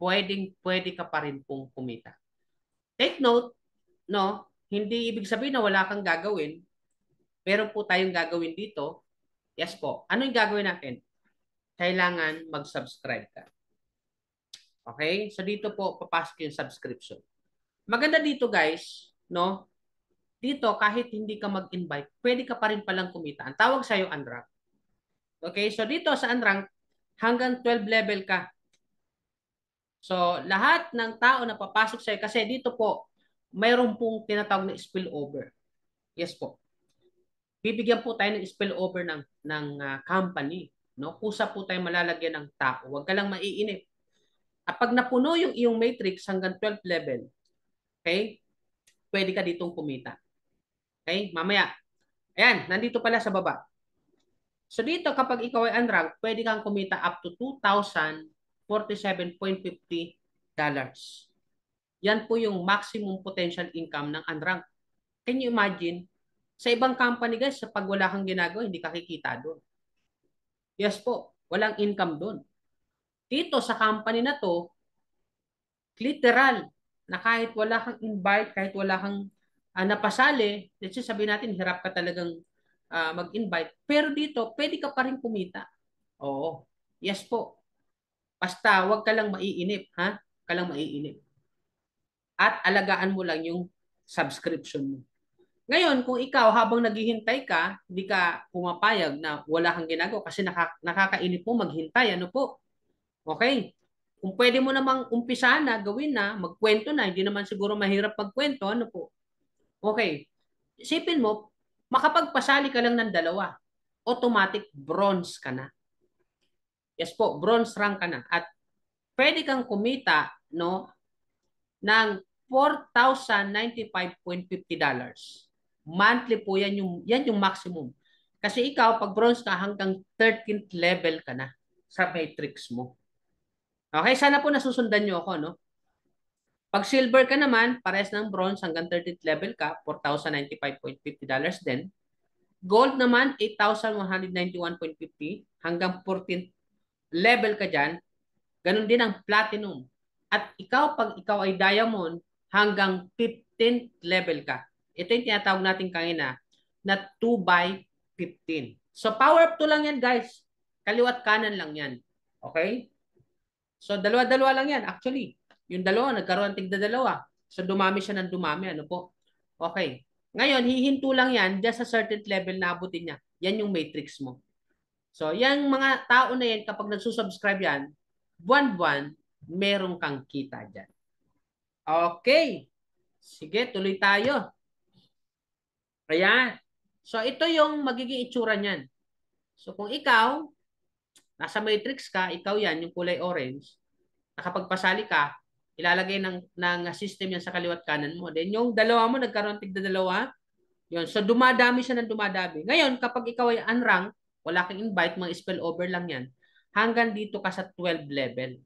pwede ka pa rin pong kumita. Take note, no, hindi ibig sabihin na wala kang gagawin. Meron po tayong gagawin dito. Yes po. Ano yung gagawin natin? Kailangan mag-subscribe ka. Okay? So dito po papasok yung subscription. Maganda dito guys, no? Dito kahit hindi ka mag-invite, pwede ka pa rin palang kumita. Ang tawag sa'yo unrank. Okay? So dito sa unrank, hanggang 12 level ka. So lahat ng tao na papasok sa'yo, kasi dito po, mayroon pong tinatawag na spillover. Yes po. Bibigyan po tayo ng spillover ng company. No? Kusa po tayo malalagyan ng tao. Huwag ka lang maiinip. At pag napuno yung iyong matrix hanggang 12th level, okay, pwede ka ditong kumita. Okay, mamaya. Ayan, nandito pala sa baba. So dito, kapag ikaw ay unranked, pwede kang kumita up to 2,047.50 Yan po yung maximum potential income ng unranked. Can you imagine? Sa ibang company guys, sa pag wala kang ginagawa, hindi ka kikita doon. Yes po, walang income doon. Dito sa company na to, literal, na kahit wala kang invite, kahit wala kang napasali, let's say sabihin natin, hirap ka talagang mag-invite, pero dito, pwede ka pa rin kumita. Oo. Yes po. Basta, wag ka lang maiinip, ha? Wag ka lang maiinip. At alagaan mo lang yung subscription mo. Ngayon, kung ikaw habang naghihintay ka, hindi ka pumapayag na wala kang ginagawa kasi nakakainip po maghintay, ano po? Okay. Kung pwede mo namang umpisahan na, gawin na, magkwento na, hindi naman siguro mahirap magkwento, ano po? Okay. Isipin mo, makapagpasali ka lang ng dalawa, automatic bronze ka na. Yes po, bronze rank ka na. At pwede kang kumita, no, ng $4,095.50. Monthly po yan yung maximum. Kasi ikaw, pag bronze ka, hanggang 13th level ka na sa matrix mo. Okay, sana po nasusundan nyo ako, no? Pag silver ka naman, pares ng bronze hanggang 30th level ka, $4,095.50 din. Gold naman, $8,191.50 hanggang 14th level ka dyan. Ganon din ang platinum. At ikaw, pag ikaw ay diamond, hanggang 15th level ka. Ito yung tinatawag natin kanina na 2 by 15. So power up to lang yan guys. Kaliwat kanan lang yan. Okay? So dalawa-dalawa lang yan actually. Yung dalawa, nagkaroon tigda dalawa. So dumami siya ng dumami. Ano po? Okay. Ngayon, hihinto lang yan dyan sa certain level na abutin niya. Yan yung matrix mo. So, yung mga tao na yan, kapag nagsusubscribe yan, buwan-buwan, meron kang kita dyan. Okay. Sige, tuloy tayo. Ayan. So, ito yung magiging itsura niyan. So, kung ikaw, nasa matrix ka, ikaw yan, yung kulay orange, nakapagpasali ka, ilalagay ng system yan sa kaliwat kanan mo. Then, yung dalawa mo, nagkaroon tigda dalawa, yun. So, dumadami siya ng dumadami. Ngayon, kapag ikaw ay unranked, wala kang invite, mga spell over lang yan, hanggang dito ka sa 12 level.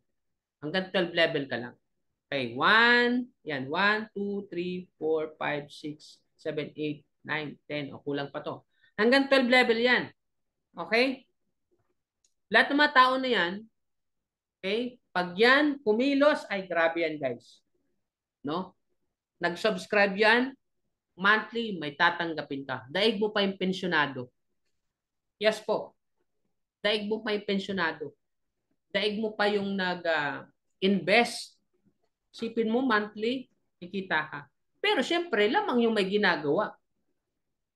Hanggang 12 level ka lang. Okay, 1, yan, 1, 2, 3, 4, 5, 6, 7, 8, 9, 10, o kulang pa to. Hanggang 12 level yan. Okay? Lahat ng mga tao na yan, okay, pag yan, kumilos, ay grabe yan guys. No? Nag-subscribe yan, monthly, may tatanggapin ka. Daig mo pa yung pensyonado. Yes po. Daig mo pa yung pensyonado. Daig mo pa yung nag-invest. Sipin mo monthly, kikita ka. Pero syempre, lamang yung may ginagawa.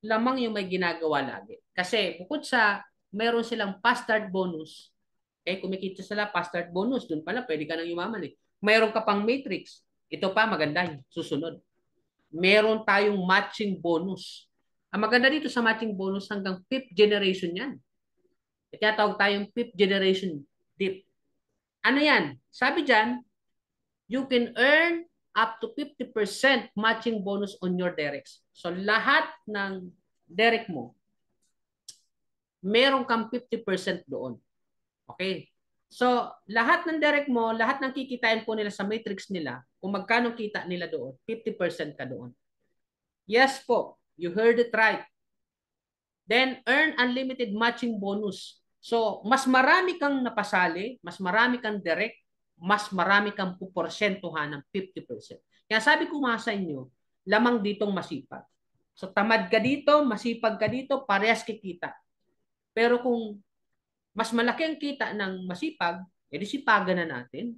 Lamang yung may ginagawa lagi. Kasi bukod sa meron silang fast start bonus, kumikita sila fast start bonus, dun pala pwede ka nang yumaman eh. Mayroon ka pang matrix. Ito pa, maganda yun. Susunod. Meron tayong matching bonus. Ang maganda dito sa matching bonus, hanggang 5th generation yan. Kaya tawag tayong 5th generation dip. Ano yan? Sabi dyan, you can earn up to 50% matching bonus on your directs. So lahat ng direct mo, meron kang 50% doon. Okay? So lahat ng direct mo, lahat ng kikitain po nila sa matrix nila, kung magkano kita nila doon, 50% ka doon. Yes po, you heard it right. Then earn unlimited matching bonus. So mas marami kang napasali, mas marami kang direct, mas marami kang puporsentuhan ng 50%. Kaya sabi ko nga sa inyo, lamang ditong masipag. So tamad ka dito, masipag ka dito, parehas kikita. Pero kung mas malaki ang kita ng masipag, edi sipagan na natin.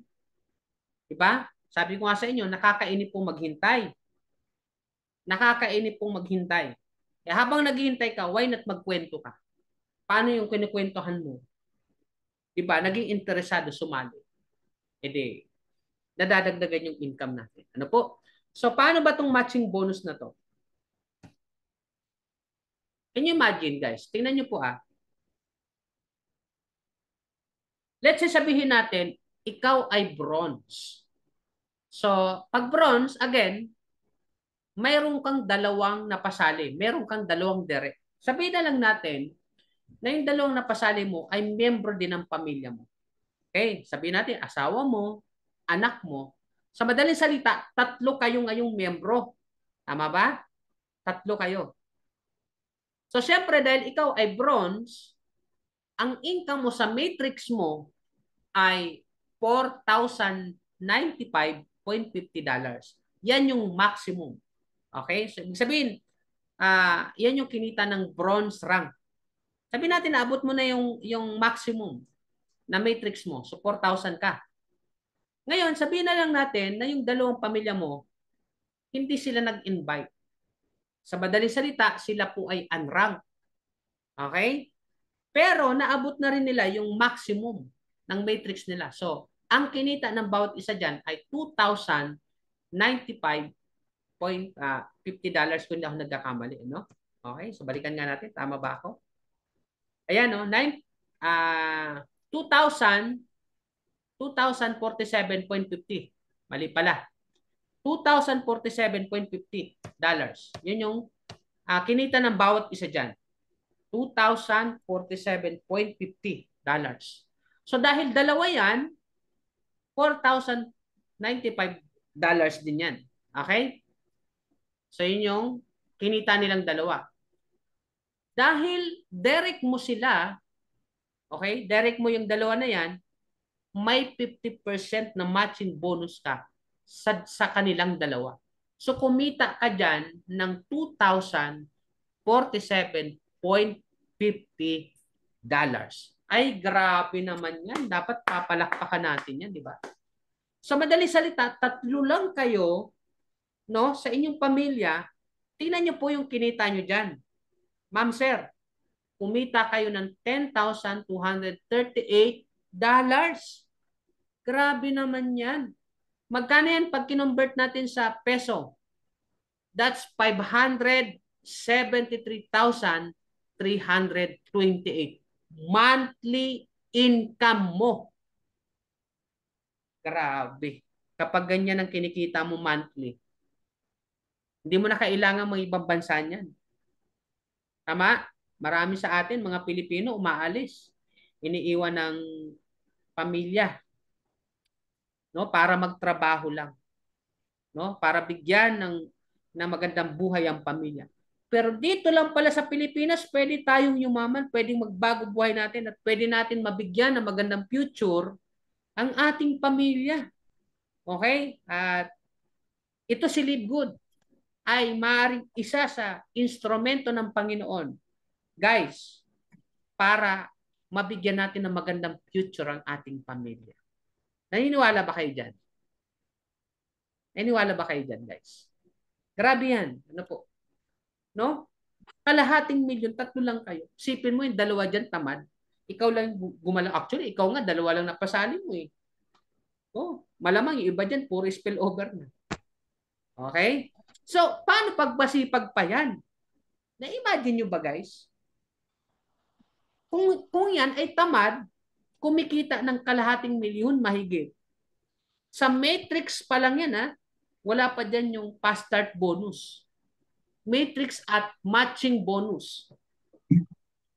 Diba? Sabi ko nga sa inyo, nakakainip pong maghintay. Nakakainip pong maghintay. Kaya habang naghihintay ka, why not magkwento ka? Paano yung kinikwentohan mo? Diba? Naging interesado sumali. Edi, nadadagdagan yung income natin. Ano po? So, paano ba itong matching bonus na to? Can you imagine, guys? Tingnan nyo po Let's say sabihin natin, ikaw ay bronze. So, pag bronze, again, mayroon kang dalawang napasali. Mayroon kang dalawang direct. Sabihin na lang natin na yung dalawang napasali mo ay member din ng pamilya mo. Okay? Sabihin natin, asawa mo, anak mo. Sa madaling salita, 3 kayo ngayong miyembro. Tama ba? 3 kayo. So, syempre, dahil ikaw ay bronze, ang income mo sa matrix mo ay $4,095.50. Yan yung maximum. Okay? So, ibig sabihin, yan yung kinita ng bronze rank. Sabihin natin, naabot mo na yung maximum na matrix mo. So, 4,000 ka. Ngayon, sabihin na lang natin na yung dalawang pamilya mo, hindi sila nag-invite. Sa madaling salita, sila po ay unranked. Okay? Pero naabot na rin nila yung maximum ng matrix nila. So, ang kinita ng bawat isa dyan ay $2,095.50 kung hindi ako nagkakamali. No? Okay? So, balikan nga natin. Tama ba ako? Ayan, no? 2,000 $2,047.50. Mali pala. $2,047.50. Yun yung kinita ng bawat isa dyan. $2,047.50. So dahil dalawa yan, $4,095 din yan. Okay? So yun yung kinita nilang dalawa. Dahil direct mo sila, okay? Direct mo yung dalawa na yan, may 50% na matching bonus ka sa kanilang dalawa. So kumita ka dyan ng $2,047.50. Ay, grabe naman yan. Dapat papalakpakan natin yan, di ba? Sa madaling salita, 3 lang kayo, no, sa inyong pamilya. Tingnan niyo po yung kinita niyo dyan. Ma'am, sir, kumita kayo ng $10,238. Grabe naman yan. Magkano yan pag kinonvert natin sa peso? That's 573,328 monthly income mo. Grabe. Kapag ganyan ang kinikita mo monthly, hindi mo na kailangan mga ibang bansa niyan. Tama? Marami sa atin, mga Pilipino, umaalis. Iniiwan ng pamilya, no, para magtrabaho lang, no, para bigyan ng magandang buhay ang pamilya. Pero dito lang pala sa Pilipinas, pwede tayong yumaman, pwedeng magbago buhay natin at pwede natin mabigyan ng magandang future ang ating pamilya. Okay? At ito si Live Good ay maaaring isa sa instrumento ng Panginoon, guys, para mabigyan natin ng magandang future ang ating pamilya. Naniniwala ba kayo dyan? Naniniwala ba kayo dyan, guys? Grabe yan. Ano po? No? Kalahating milyon, 3 lang kayo. Sipin mo yung 2 dyan, tamad. Ikaw lang gumalang. Actually, ikaw nga, 2 lang napasali mo eh. Oh, malamang yung iba dyan, puro spillover na. Okay? So, paano pagbasipag pa yan? Na-imagine nyo ba, guys? Kung yan ay tamad, kumikita ng kalahating milyon mahigit. Sa matrix pa lang yan, ha? Wala pa dyan yung fast start bonus. Matrix at matching bonus.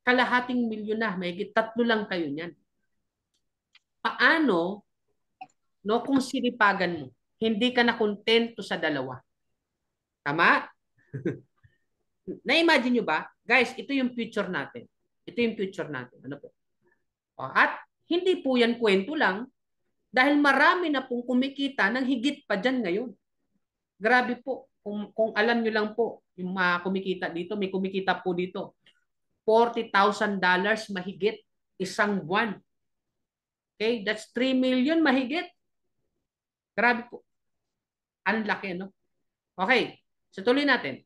Kalahating milyon na, mahigit 3 lang kayo niyan. Paano, no, kung sinipagan mo, hindi ka na kontento sa 2? Tama? Na-imagine nyo ba? Guys, ito yung future natin. Ito yung future natin. Ano po? At hindi po yan kwento lang dahil marami na pong kumikita ng higit pa dyan ngayon. Grabe po. Kung alam nyo lang po, yung mga kumikita dito, may kumikita po dito. $40,000 mahigit isang buwan. Okay? That's 3 million mahigit. Grabe po. Ang laki, no? Okay. So, tuloy natin.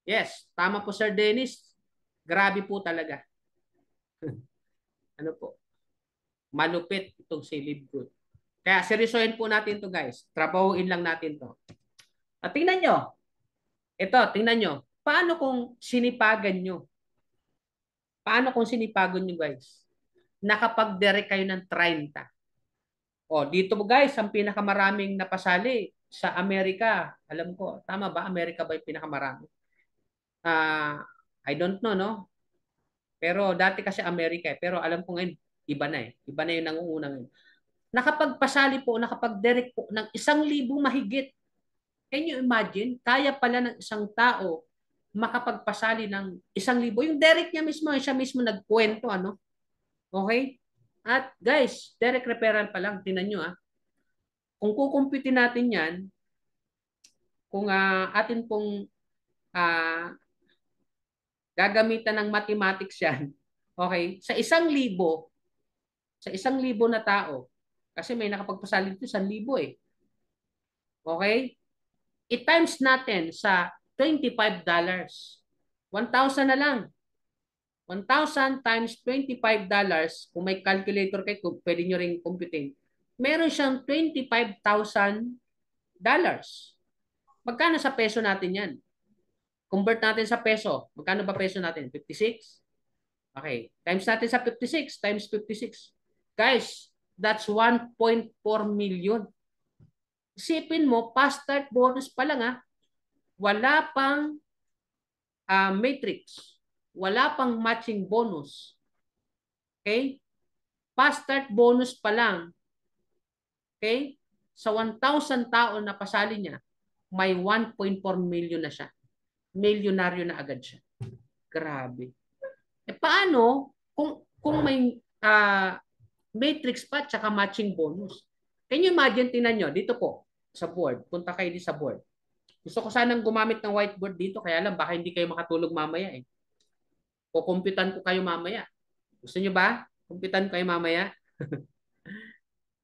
Yes. Tama po, Sir Dennis. Grabe po talaga. Ano po? Malupit itong si Live Good. Kaya seryosohin po natin to, guys. Trabahuin lang natin to. At tingnan nyo. Ito, tingnan nyo. Paano kung sinipagan nyo? Paano kung sinipagan nyo, guys? Nakapag-direct kayo ng 30. O, dito mo, guys, ang pinakamaraming napasali sa Amerika. Alam ko, tama ba? Amerika ba yung pinakamarami? I don't know, no? Pero dati kasi Amerika. Pero alam ko ngayon, Iba na eh. Iba na yung nangunguna ngayon. Nakapagpasali po, nakapag-direct po ng 1,000 mahigit. Can you imagine? Kaya pala ng isang tao makapagpasali ng 1,000. Yung direct niya mismo, siya mismo nagkwento, ano? Okay? At guys, direct referral pa lang, tinan nyo ah. Kung kukumpitin natin yan, kung atin pong uh, gagamitan ng mathematics yan, okay? Sa 1,000 na tao, kasi may nakapagpasali dito, 1,000 eh. Okay? I-times natin sa $25. 1,000 na lang. 1,000 times $25, kung may calculator kayo, pwede nyo rin computing. Meron siyang $25,000. Magkano sa peso natin yan? Convert natin sa peso. Magkano ba peso natin? 56? Okay. Times natin sa 56 times 56. Guys, that's 1.4 million. Isipin mo, past start bonus pa lang ha. Wala pang matrix. Wala pang matching bonus. Okay? Past start bonus pa lang. Okay? Sa 1,000 tao na pasali niya, may 1.4 million na siya. Milyonaryo na agad siya. Grabe. Eh paano kung may matrix pa tsaka matching bonus? Can you imagine, tingnan nyo, dito po sa board. Punta kayo dito sa board. Gusto ko sanang gumamit ng whiteboard dito, kaya lang baka hindi kayo makatulog mamaya eh. O kumpitan ko kayo mamaya. Gusto nyo ba? Kumpitan ko kayo mamaya?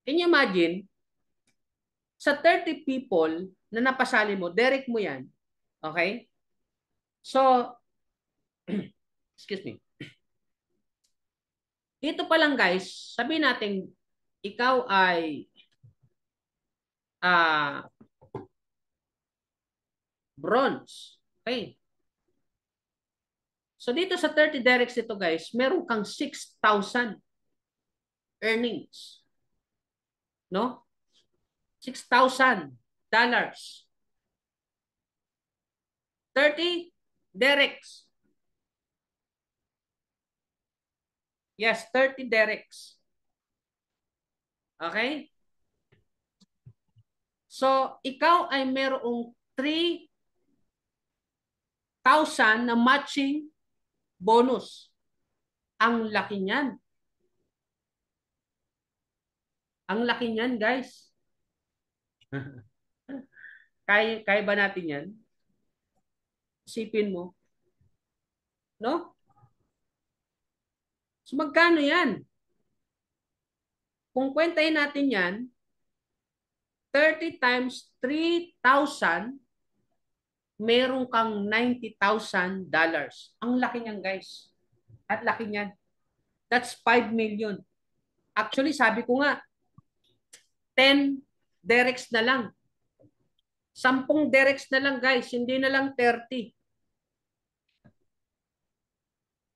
Can you imagine, sa 30 people na napasali mo, direct mo yan. Okay? So, excuse me. Dito pa lang guys, sabihin natin, ikaw ay bronze. Okay. So dito sa 30 directs dito guys, meron kang 6,000 earnings. No? $6,000. 30 directs. Yes, 30 directs. Okay? So, ikaw ay merong 3,000 na matching bonus. Ang laki niyan. Ang laki niyan, guys. Kaya ba natin yan? Isipin mo. No? So, magkano yan? Kung kwentahin natin yan, 30 times 3,000, meron kang $90,000. Ang laki niyan, guys. At laki niyan. That's 5 million. Actually, sabi ko nga, 10 directs na lang. 10 directs na lang, guys. Hindi na lang 30.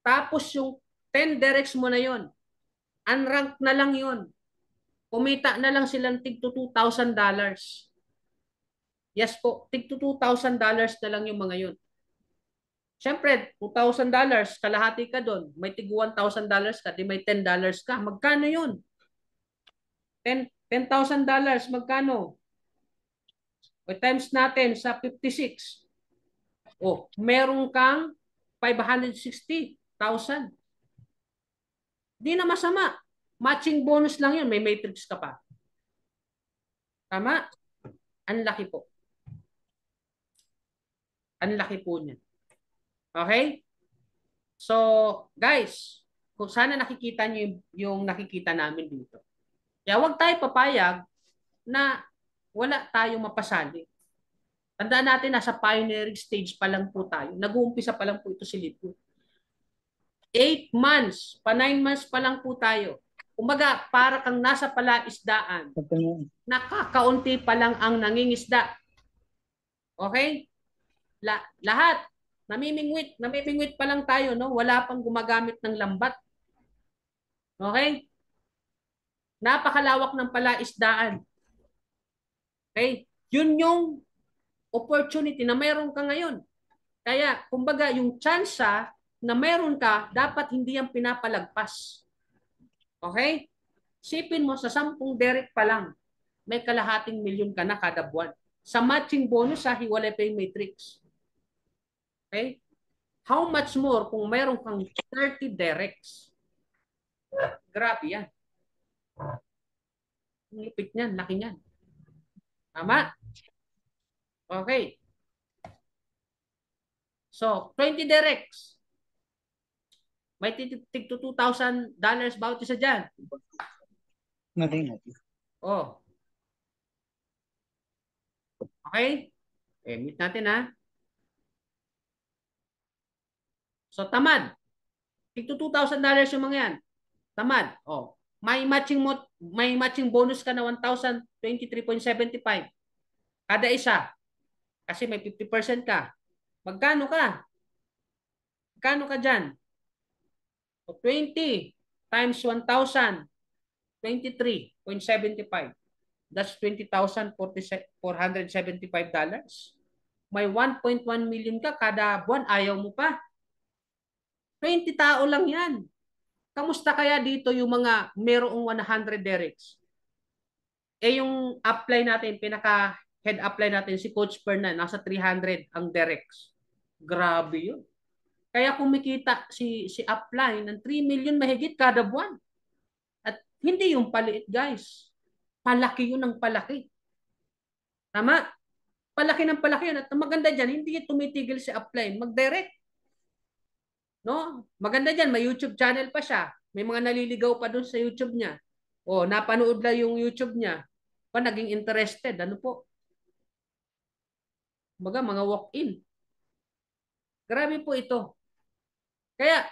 Tapos yung 10 directs mo na yon, unranked na lang yon. Kumita na lang silang tig to $2,000. Yes po, tig to $2,000 na lang yung mga yun. Siyempre, $2,000, kalahati ka doon. May tig $1,000 ka, di may $10 ka. Magkano yun? $10,000, magkano? O times natin sa 56. O, meron kang 560,000. Di na masama. Matching bonus lang yun. May matrix ka pa. Tama? Ang laki po. Ang laki po niya. Okay? So, guys, kung sana nakikita niyo yung nakikita namin dito. Kaya huwag tayo papayag na wala tayong mapasali. Tandaan natin, nasa pioneering stage pa lang po tayo. Nag-uumpisa pa lang po ito si Litwood. 8 months, 9 months pa lang po tayo. Kumbaga, para kang nasa palaisdaan. Nakakaunti pa lang ang nangingisda. Okay? Lahat. Namimingwit pa lang tayo, no? Wala pang gumagamit ng lambat. Okay? Napakalawak ng palaisdaan. Okay? Yun yung opportunity na meron ka ngayon. Kaya, kumbaga, yung tsansa na meron ka, dapat hindi yan pinapalagpas. Okay? Sipin mo, sa 10 direct pa lang, may kalahating milyon ka na kada buwan. Sa matching bonus, ha, hiwalay pa yung matrix. Okay? How much more kung mayroon kang 30 directs? Grabe yan. Lipit niyan, laki niyan. Tama? Okay. So, 20 directs. May tig to $2,000 bawat isa dyan. Oh. Okay? Meet natin ha. So, tamad. Tig to $2,000 yung mga yan. Tamad. Oh. May matching bonus ka na 1,023.75 kada isa. Kasi may 50% ka. Magkano ka? Magkano ka dyan? So 20 times 1,000, 23.75. That's $20,475. May 1.1 million ka kada buwan, ayaw mo pa. 20 tao lang yan. Kamusta kaya dito yung mga merong 100 directs? Yung apply natin, pinaka head apply natin, si Coach Fernan, nasa 300 ang directs. Grabe yun. Kaya kumikita si apply ng 3 million mahigit kada buwan. At hindi yung paliit, guys. Palaki yun ng palaki. Tama? Palaki ng palaki yun. At maganda dyan, hindi tumitigil si apply. Mag-direct. No? Maganda dyan, may YouTube channel pa siya. May mga naliligaw pa doon sa YouTube niya. O, napanood lang yung YouTube niya. Pa, naging interested. Ano po? Mga walk-in. Grabe po ito. Kaya,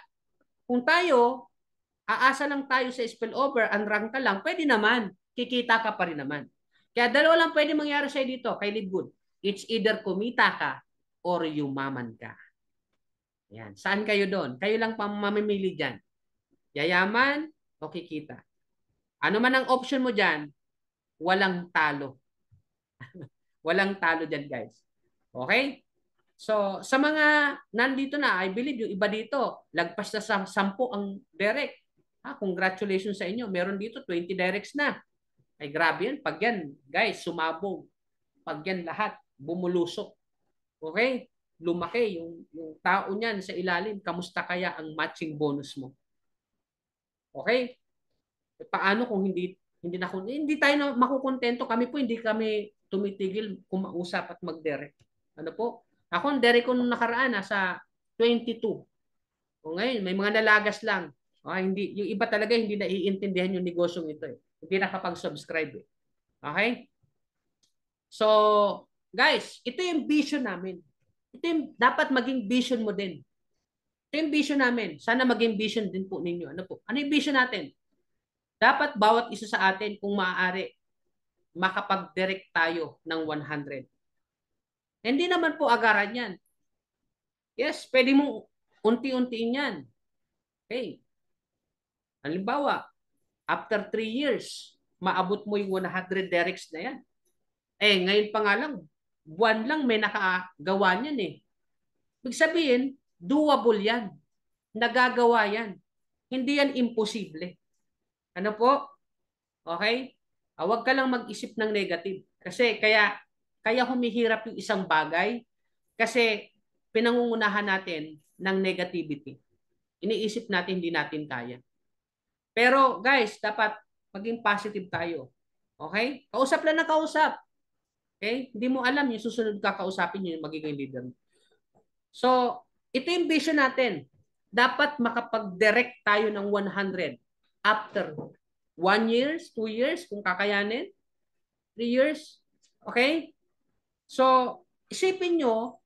kung tayo, aasa lang tayo sa spillover, unrank ka lang, pwede naman. Kikita ka pa rin naman. Kaya dalawa lang pwede mangyari sa'yo dito, kay Lidgood. It's either kumita ka or yumaman ka. Yan. Saan kayo doon? Kayo lang mamimili dyan. Yayaman o kikita. Ano man ang option mo dyan, walang talo. Walang talo dyan, guys. Okay? So, sa mga nandito na, I believe yung iba dito, lagpas na sa 10 ang direct. Congratulations sa inyo. Meron dito 20 directs na. Ay grabe yan. Pag yan, guys, sumabog. Pag yan lahat, bumulusok. Okay? Lumaki yung tao niyan sa ilalim. Kamusta kaya ang matching bonus mo? Okay? Paano kung hindi tayo na makukontento? Kami po, hindi kami tumitigil kumausap at mag-direct. Ano po? Ako, ang direct ko nung nakaraan, nasa 22. O ngayon, may mga nalagas lang. Hindi, yung iba talaga hindi naiintindihan yung negosyong ito. Hindi nakapag-subscribe. Okay? So, guys, ito yung vision namin. Ito yung dapat maging vision mo din. Ito yung vision namin. Sana maging vision din po ninyo. Ano po? Ano yung vision natin? Dapat bawat isa sa atin, kung maaari, makapag-direct tayo ng 100. Hindi naman po agaran yan. Yes, pwede mong unti-untiin yan. Okay. Halimbawa, after 3 years, maabot mo yung 100 directs na yan. Ngayon pa nga lang, buwan lang may nakagawa niyan eh. Ibig sabihin, doable yan. Nagagawa yan. Hindi yan imposible. Ano po? Okay? Huwag ka lang mag-isip ng negative. Kasi kaya humihirap yung isang bagay kasi pinangungunahan natin ng negativity. Iniisip natin hindi natin kaya. Pero guys, dapat maging positive tayo. Okay? Kausap lang na kausap. Okay? Hindi mo alam yung susunod kakausapin yung magiging leader. So, ito yung vision natin. Dapat makapag-direct tayo ng 100 after 1 years, 2 years, kung kakayanin, 3 years. Okay? So, isipin nyo,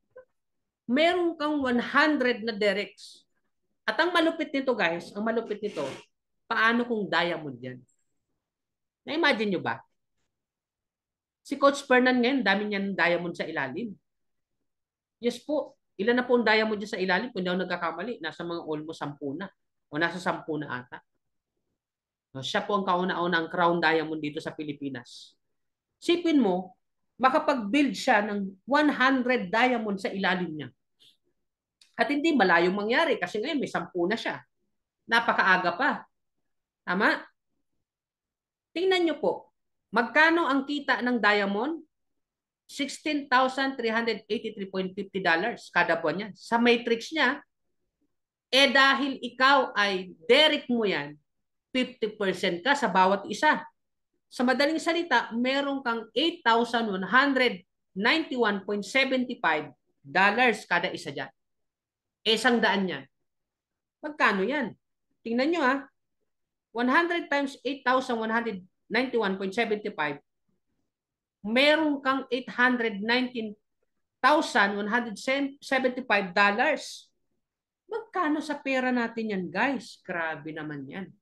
meron kang 100 na directs. At ang malupit nito, guys, ang malupit nito, paano kung diamond yan? Na-imagine nyo ba? Si Coach Fernan ngayon, dami niyan diamond sa ilalim. Yes po. Ilan na po ang diamond dyan sa ilalim? Kung hindi ako nagkakamali, nasa mga almost 10 na. O nasa 10 na ata. Siya po ang kauna-unang crown diamond dito sa Pilipinas. Sipin mo, makapag-build siya ng 100 diamond sa ilalim niya. At hindi malayong mangyari kasi ngayon may 10 na siya. Napakaaga pa. Tama? Tingnan nyo po, magkano ang kita ng diamond? $16,383.50 kada buwan yan. Sa matrix niya, dahil ikaw ay derek mo yan, 50% ka sa bawat isa. Sa madaling salita, meron kang $8,191.75 kada isa dyan. Isang daan yan. Magkano yan? Tingnan nyo ha. 100 times 8,191.75, meron kang $819,175. Magkano sa pera natin yan, guys? Grabe naman yan.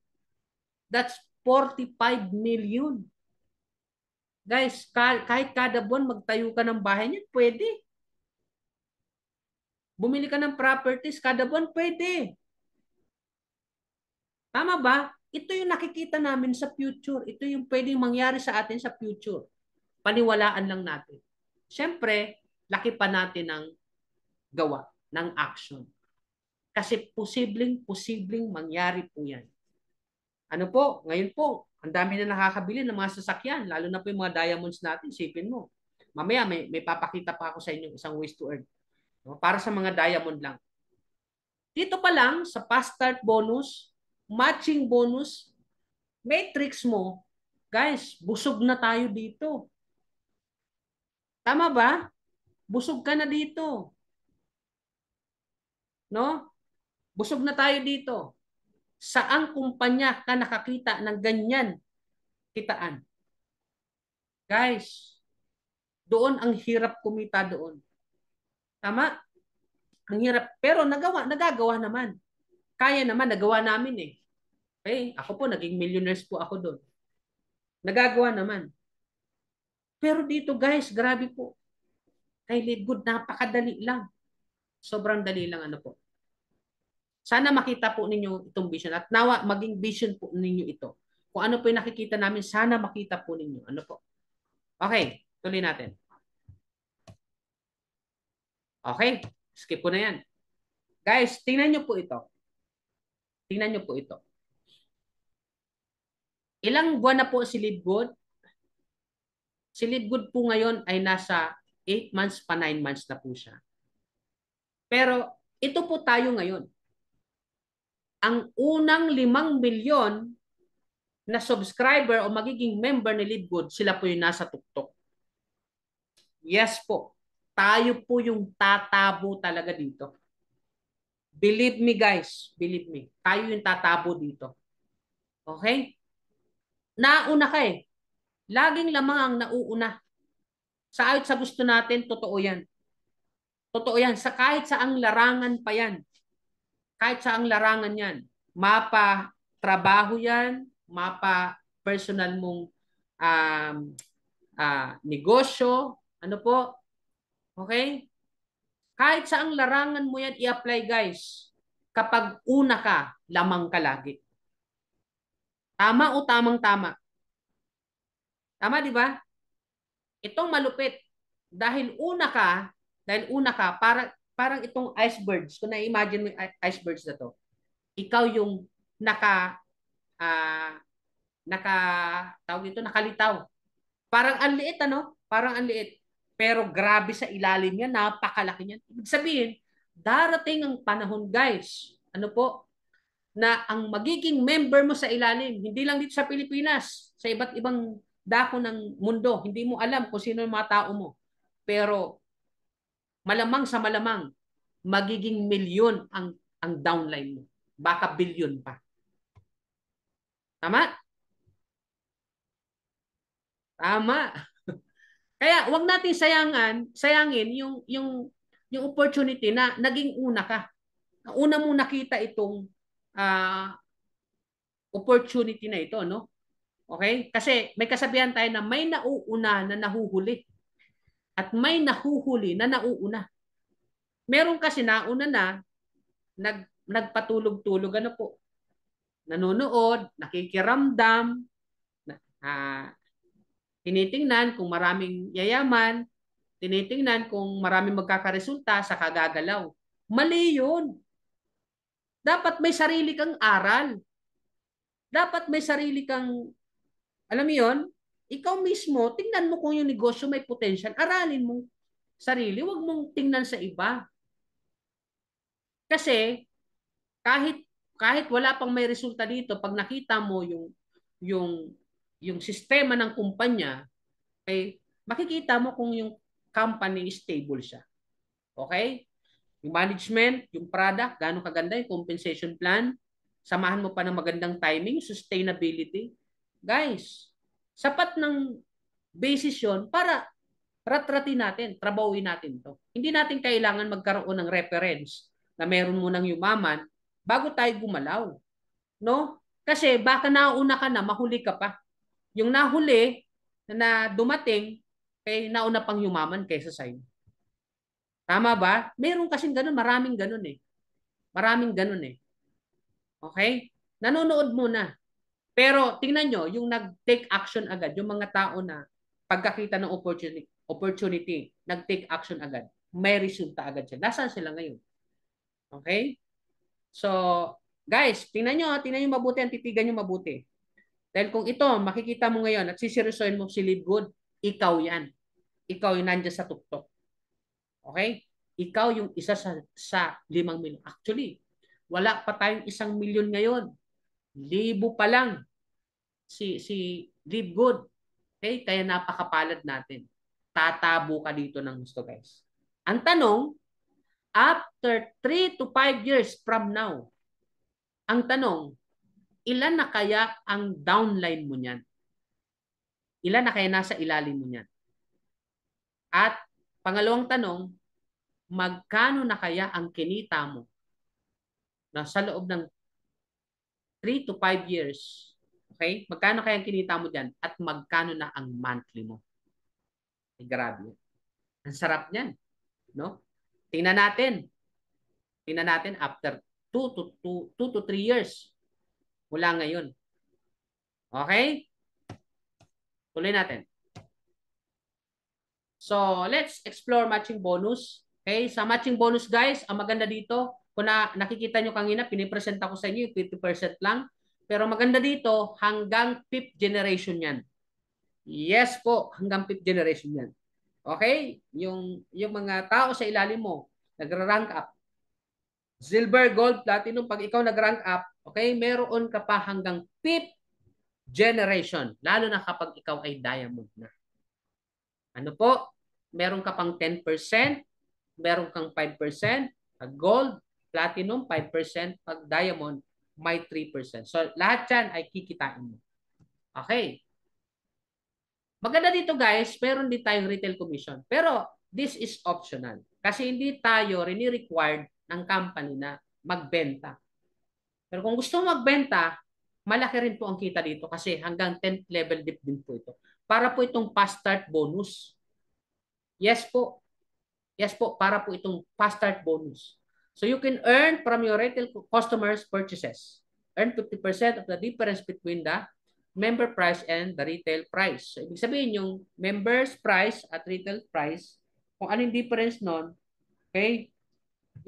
That's 45 million. Guys, kahit kada buwan magtayo ka ng bahay niyan, pwede. Bumili ka ng properties kada buwan, pwede. Tama ba? Ito yung nakikita namin sa future. Ito yung pwedeng mangyari sa atin sa future. Paniwalaan lang natin. Siyempre, laki pa natin ng gawa, ng action. Kasi posibleng mangyari po yan. Ano po, ngayon po, ang dami na nakakabili ng mga sasakyan, lalo na po yung mga diamonds natin, sipin mo. Mamaya may papakita pa ako sa inyo isang ways to earn. No? Para sa mga diamond lang. Dito pa lang, sa fast start bonus, matching bonus, matrix mo, guys, busog na tayo dito. Tama ba? Busog ka na dito. No? Busog na tayo dito. Saang kumpanya ka nakakita ng ganyan kitaan? Guys, doon ang hirap kumita doon. Tama? Ang hirap. Pero nagagawa naman. Kaya naman, nagawa namin eh. Okay? Ako po, naging millionaires po ako doon. Nagagawa naman. Pero dito guys, grabe po. Kay Lidgood, napakadali lang. Sobrang dali lang ano po. Sana makita po ninyo itong vision at nawa maging vision po ninyo ito. Kung ano po yung nakikita namin, sana makita po ninyo. Ano po? Okay, tuloy natin. Okay, skip ko na yan. Guys, tingnan nyo po ito. Tingnan nyo po ito. Ilang buwan na po si Lidgood? Si Lidgood po ngayon ay nasa 8 months pa 9 months na po siya. Pero ito po tayo ngayon. Ang unang 5 milyon na subscriber o magiging member ni Lidgood, sila po yung nasa tuktok. Yes po. Tayo po yung tatabo talaga dito. Believe me guys. Believe me. Tayo yung tatabo dito. Okay? Nauna ka eh. Laging lamang ang nauuna. Sa ayot sa gusto natin, totoo yan. Totoo yan. Sa kahit saang larangan pa yan. Kahit saang larangan yan. Mapa trabaho yan. Mapa personal mong negosyo. Ano po? Okay? Kahit saang larangan mo yan i-apply guys. Kapag una ka, lamang ka lagi. Tama o tamang-tama? Tama, di ba? Itong malupit. Dahil una ka, parang itong icebergs, kung na-imagine mo yung icebergs na to, ikaw yung tawag dito, nakalitaw. Parang ang liit, ano? Parang ang liit. Pero grabe sa ilalim niya, napakalaki niyan. Ibig sabihin, darating ang panahon, guys, ano po, na ang magiging member mo sa ilalim, hindi lang dito sa Pilipinas, sa iba't ibang dako ng mundo, hindi mo alam kung sino yung mga tao mo. Pero malamang sa malamang, magiging milyon ang downline mo. Baka bilyon pa. Tama? Tama. Kaya wag natin sayangin yung opportunity na naging una ka. Una mong nakita itong opportunity na ito, no? Okay? Kasi may kasabihan tayo na may nauuna na nahuhuli at may nahuhuli na nauuna. Meron kasi nauna na nagpatulog-tulog ano po. Nanonood, nakikiramdam, tinitingnan kung maraming yayaman, tinitingnan kung maraming magkakaresulta sa kagagalaw. Mali yun. Dapat may sarili kang aral. Dapat may sarili kang Alam mo yun? Ikaw mismo, tingnan mo kung yung negosyo may potential. Aralin mo sarili. Huwag mong tingnan sa iba. Kasi kahit kahit wala pang may resulta dito, pag nakita mo yung yung sistema ng kumpanya, ay makikita mo kung yung company stable siya. Okay? Yung management, yung product, gaano kaganda, yung compensation plan, samahan mo pa ng magandang timing, sustainability. Guys, sapat ng basis yun para ratratin natin, trabawin natin to. Hindi natin kailangan magkaroon ng reference na meron mo ng yumaman bago tayo gumalaw. No? Kasi baka nauna ka na, mahuli ka pa. Yung nahuli na dumating, eh, nauna pang yumaman kaysa sa'yo. Tama ba? Meron kasing ganun, maraming ganun eh. Maraming ganun eh. Okay? Nanonood muna. Pero tingnan nyo, yung nag-take action agad, yung mga tao na pagkakita ng opportunity nag-take action agad, may resulta agad siya. Nasaan sila ngayon? Okay? So, guys, tingnan nyo mabuti, ang titigan nyo mabuti. Dahil kung ito, makikita mo ngayon at siseryosoin mo si Live Good, ikaw yan. Ikaw yung nandiyan sa tuktok. Okay? Ikaw yung isa sa 5 milyon. Actually, wala pa tayong 1 milyon ngayon. Libo pa lang si Live Good. Okay? Kaya napakapalad natin. Tatabo ka dito ng gusto, guys. Ang tanong, after 3 to 5 years from now, ang tanong, ilan na kaya ang downline mo niyan? Ilan na kaya nasa ilalim mo niyan? At pangalawang tanong, magkano na kaya ang kinita mo na sa loob ng 3 to 5 years? Okay? Magkano kaya ang kinita mo diyan at magkano na ang monthly mo? Ay, grabe. Ang sarap niyan, no? Tingnan natin. Tingnan natin after 2 to 3 years mula ngayon. Okay? Tuloy natin. So, let's explore matching bonus. Okay? Sa matching bonus, guys, ang maganda dito, kung nakikita nyo kanina, pinipresenta ko sa inyo yung 50% lang. Pero maganda dito, hanggang 5th generation yan. Yes po, hanggang 5th generation yan. Okay? Yung mga tao sa ilalim mo, nagra-rank up. Silver, gold, platinum, pag ikaw nag-rank up, okay, meron ka pa hanggang 5th generation. Lalo na kapag ikaw ay diamond na. Ano po? Meron ka pang 10%, meron kang 5%, pag gold, platinum, 5%, pag diamond, may 3%. So, lahat yan ay kikitain mo. Okay. Maganda dito guys, meron din tayong retail commission. Pero, this is optional. Kasi hindi tayo rini-required ng company na magbenta. Pero kung gusto mo magbenta, malaki rin po ang kita dito kasi hanggang 10th level dip din po ito. Para po itong fast start bonus. Yes po. Yes po, para po itong fast start bonus. So you can earn from your retail customers' purchases. Earn 50% of the difference between the member price and the retail price. So ibig sabihin yung members price at retail price, kung ano yung difference nun, okay,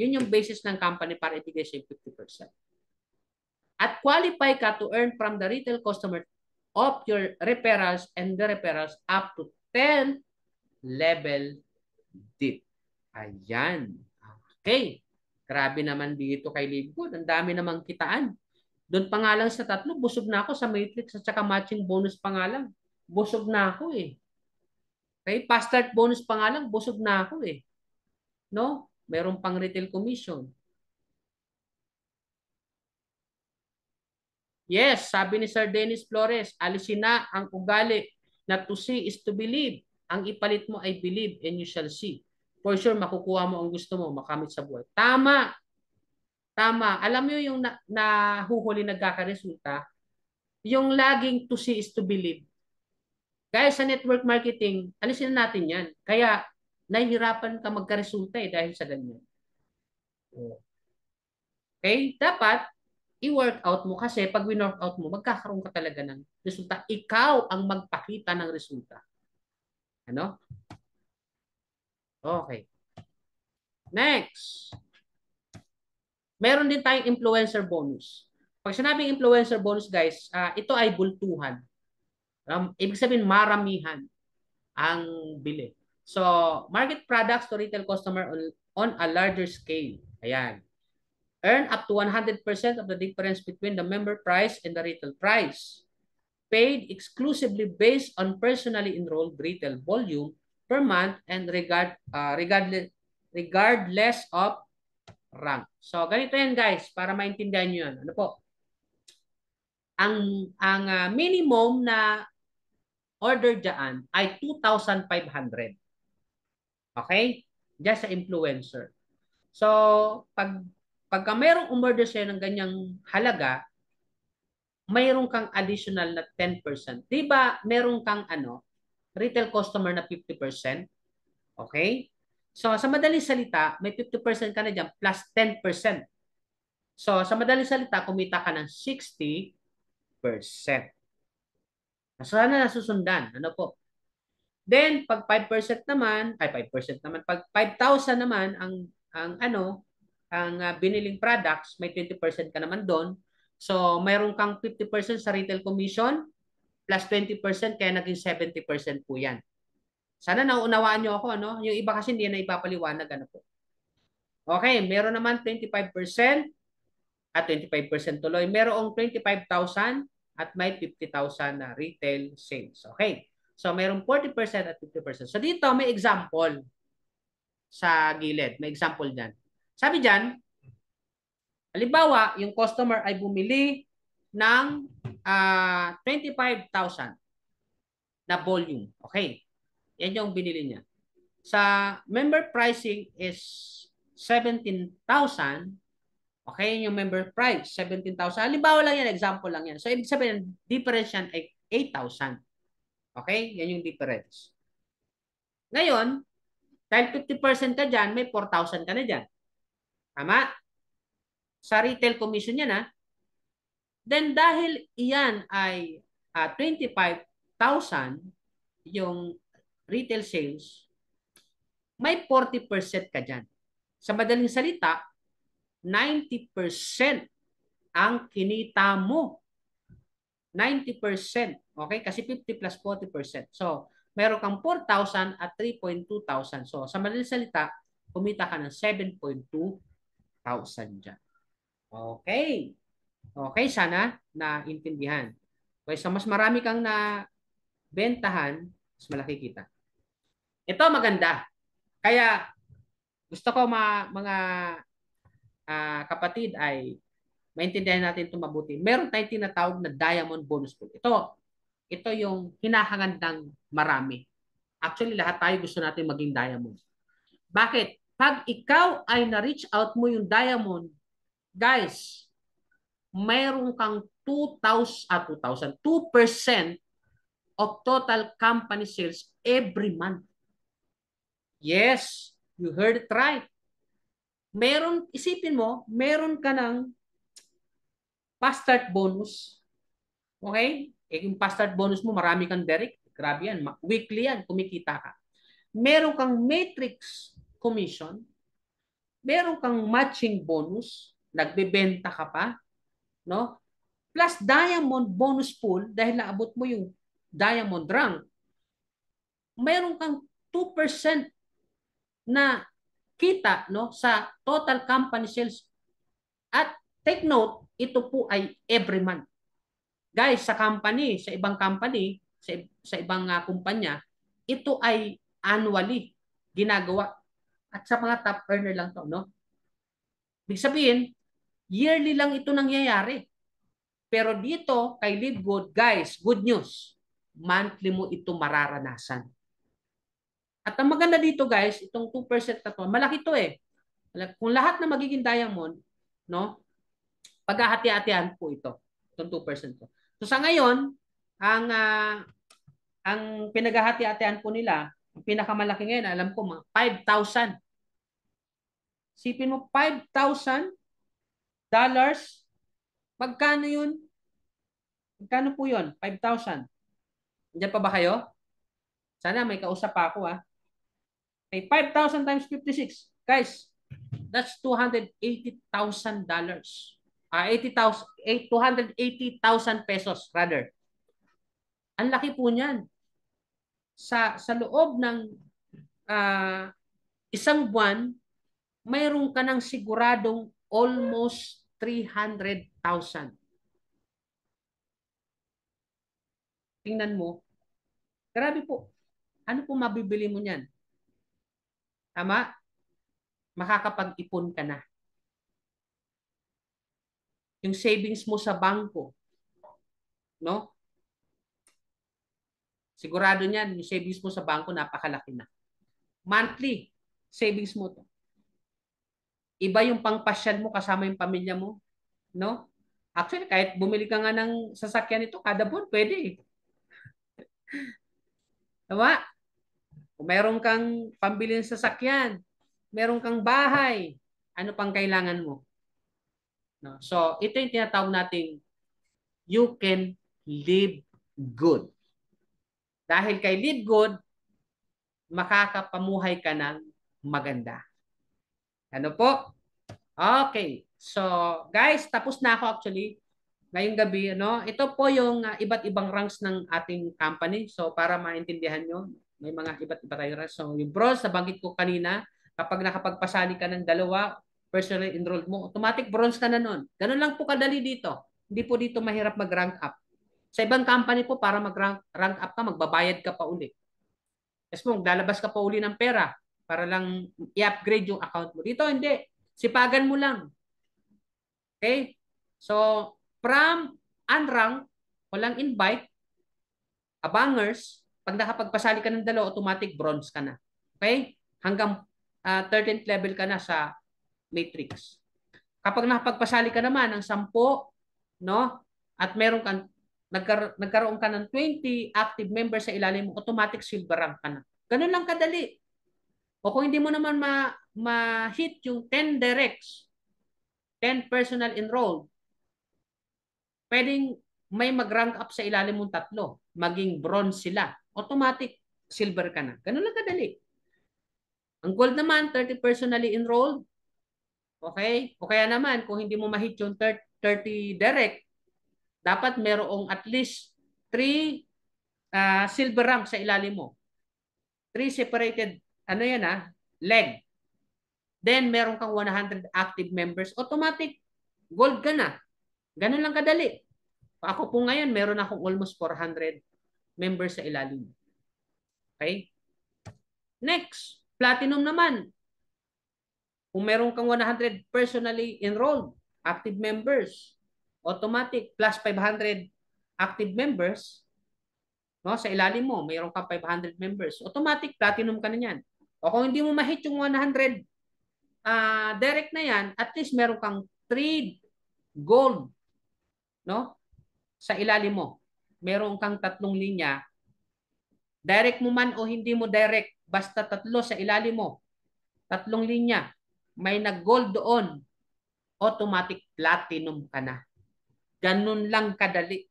yun yung basis ng company para ibigay siya 50%. At qualify ka to earn from the retail customer of your referrals and the referrals up to 10 level deep. Ayan. Okay. Grabe naman dito kay Livegood. Ang dami namang kitaan. Doon pa nga lang sa 3, busog na ako sa matrix at saka matching bonus pa nga lang. Busog na ako eh. Okay? Fast start bonus pa nga lang, busog na ako eh. No? Meron pang retail commission. Yes, sabi ni Sir Dennis Flores, alisin na ang ugali na to see is to believe. Ang ipalit mo ay believe and you shall see. For sure, makukuha mo ang gusto mo, makamit sa buhay. Tama. Tama. Alam mo yung nahuhuli nagkakaresulta, yung laging to see is to believe. Guys, sa network marketing, alisin na natin yan. Kaya, nahihirapan ka magkaresulta eh dahil sa ganyan. Okay? Dapat, i-workout mo kasi pag win-workout mo, magkakaroon ka talaga ng resulta. Ikaw ang magpakita ng resulta. Ano? Okay. Next. Meron din tayong influencer bonus. Pag sinabing influencer bonus, guys, ito ay bultuhan. Ibig sabihin, maramihan ang bili. So, market products to retail customer on a larger scale. Ayan. Earn up to 100% of the difference between the member price and the retail price. Paid exclusively based on personally enrolled retail volume per month and regardless of rank. So, ganito yan guys, para maintindihan nyo yan. Ano po? Ang minimum na order dyan ay 2,500. Okay? Just sa influencer. So, pagka mayroong umorder sa'yo ng ganyang halaga, mayroon kang additional na 10%. Di ba mayroon kang retail customer na 50%? Okay? So, sa madaling salita, may 50% ka na dyan plus 10%. So, sa madaling salita, kumita ka ng 60%. Sana nasusundan. Ano po? Then, pag 5% naman, ay 5% naman, pag 5,000 naman ang biniling products, may 20% ka naman doon. So, mayroon kang 50% sa retail commission plus 20% kaya naging 70% po 'yan. Sana naunawaan niyo ako, ano? Yung iba kasi hindi na ipapaliwanag, ano po. Okay, meron naman 25% at 25% tuloy. Merong 25,000 at may 50,000 na retail sales. Okay. So, mayroong 40% at 50%. So, dito may example sa gilid. May example dyan. Sabi dyan, halimbawa, yung customer ay bumili ng 25,000 na volume. Okay. Yan yung binili niya. Sa member pricing is 17,000. Okay, yung member price, 17,000. Halimbawa lang yan, example lang yan. So, ibig sabihin, difference yan ay 8,000. Okay, yan yung difference. Ngayon, dahil 50% ka dyan, may 4,000 ka na dyan. Tama? Sa retail commission yan, ha? Then, dahil iyan ay 25,000 yung retail sales, may 40% ka dyan. Sa madaling salita, 90% ang kinita mo. 90%. Okay? Kasi 50 plus 40%. So, meron kang 4,000 at 3,200. So, sa madaling salita, kumita ka ng 7,200 dyan. Okay. Okay, sana naintindihan. Okay, so mas marami kang na bentahan, mas malaki kita. Ito maganda. Kaya gusto ko mga kapatid ay maintindihan natin ito mabuti. Meron tayong tinatawag na diamond bonus pool. Ito yung hinahangandang marami. Actually, lahat tayo gusto natin maging diamond. Bakit? Pag ikaw ay na-reach out mo yung diamond, guys, mayroon kang 2% of total company sales every month. Yes, you heard it right. Isipin mo, meron ka ng fast start bonus. Okay? Yung fast start bonus mo, marami kang direct. Grabe yan. Weekly yan, kumikita ka. Meron kang matrix commission. Meron kang matching bonus. Nagbebenta ka pa. No? Plus diamond bonus pool dahil naabot mo yung diamond rank. Meron kang 2% na kita sa total company sales. At take note, ito po ay every month. Guys, sa company, sa ibang company, sa ibang kumpanya, ito ay annually ginagawa. At sa mga top earner lang to, no? Ibig sabihin, yearly lang ito nangyayari. Pero dito, kay LiveGood, guys, good news. Monthly mo ito mararanasan. At ang maganda dito, guys, itong 2% na to, malaki to eh. Kung lahat na magiging diamond, no? Paghahati-hatian po ito. Itong 2% to. So sa ngayon, ang pinaghahati-hatian po nila, ang pinakamalaki ngayon, alam ko, mga 5,000. Sipin mo, $5,000. Magkano yun? Magkano po yun? 5,000. Diyan pa ba kayo? Sana may kausap pa ako, ha? Okay, 5,000 times 56. Guys, that's $280,000. 280,000 pesos rather. Ang laki po niyan. Sa loob ng isang buwan, mayroon ka ng siguradong almost 300,000. Tingnan mo, grabe po. Ano po mabibili mo niyan? Tama? Makakapag-ipon ka na. Yung savings mo sa bangko, no? Sigurado niyan, yung savings mo sa bangko napakalaki na. Monthly savings mo to. Iba yung pangpasyal mo kasama yung pamilya mo, no? Actually, kahit bumili ka nga ng sasakyan ito, kada buwan, pwede eh. Tama? Kung meron kang pambili ng sasakyan, meron kang bahay, ano pang kailangan mo? No? So, ito yung tinatawag nating you can live good. Dahil kay live good, makakapamuhay ka ng maganda. Ano po? Okay. So, guys, tapos na ako actually ngayong gabi. Ano? Ito po yung iba't ibang ranks ng ating company. So, para maintindihan nyo, may mga iba't iba tayong ranks. So, yung bronze, nabanggit ko kanina, kapag nakapagpasali ka ng dalawa, personally enrolled mo, automatic bronze ka na nun. Ganun lang po kadali dito. Hindi po dito mahirap mag-rank up. Sa ibang company po, para mag-rank up ka, magbabayad ka pa uli. Yes mo, lalabas ka pa uli ng pera para lang i-upgrade yung account mo. Dito, hindi. Sipagan mo lang. Okay? So, from unranked, walang invite, abangers, pag nakapagpasali ka ng dalawa, automatic bronze ka na. Okay? Hanggang 13th level ka na sa matrix. Kapag nakapagpasali ka naman ng 10, no? At meron kang nagkaroon ka ng 20 active members sa ilalim mo, automatic silver rank ka na. Ganun lang kadali. O kung hindi mo naman ma-hit yung 10 directs, 10 personal enrolled, pwedeng may mag-rank up sa ilalim mong tatlo. Maging bronze sila. Automatic silver ka na. Ganun lang kadali. Ang gold naman, 30 personally enrolled. Okay? O kaya naman, kung hindi mo ma-hit yung 30 direct, dapat merong at least 3 silver rank sa ilalim mo. 3 separated, ano yan leg. Then, meron kang 100 active members. Automatic, gold ka na. Ganun lang kadali. Ako po ngayon, meron akong almost 400 members sa ilalim. Okay? Next, platinum naman. Kung meron kang 100 personally enrolled active members, automatic plus 500 active members, no, sa ilalim mo, mayroon kang 500 members, automatic platinum ka na yan. O kung hindi mo ma-hit yung 100 direct na yan, at least meron kang 3 gold, no, sa ilalim mo. Meron kang 3 linya. Direct mo man o hindi mo direct, basta 3 sa ilalim mo, 3 linya, may nag-gold doon, automatic platinum ka na. Ganun lang kadali.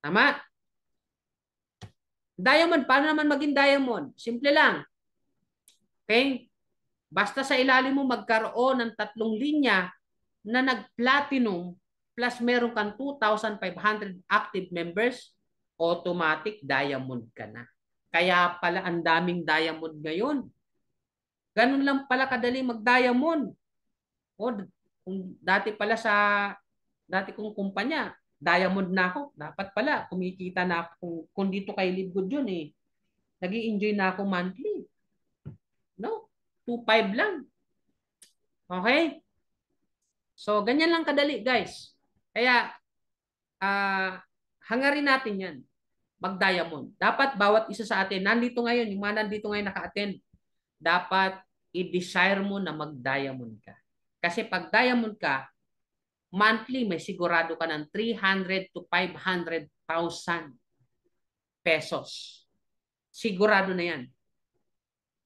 Tama? Diamond, paano naman maging diamond? Simple lang. Okay? Basta sa ilalim mo magkaroon ng 3 linya na nag-platinum plus meron kang 2,500 active members, automatic diamond ka na. Kaya pala ang daming diamond ngayon. Ganun lang pala kadali mag-diamond. O, kung dati kong kumpanya, diamond na ako. Dapat pala, kumikita na ako. Kung dito kay Live yun eh. Nag-i-enjoy na ako monthly. No? 2,500 lang. Okay? So, ganyan lang kadali, guys. Kaya, uh, hangarin natin yan. Mag-diamond. Dapat bawat isa sa atin, nandito ngayon, yung mga nandito ngayon naka-attend, dapat i-desire mo na mag-diamond ka. Kasi pag diamond ka, monthly may sigurado ka ng 300 to 500,000 pesos. Sigurado na yan.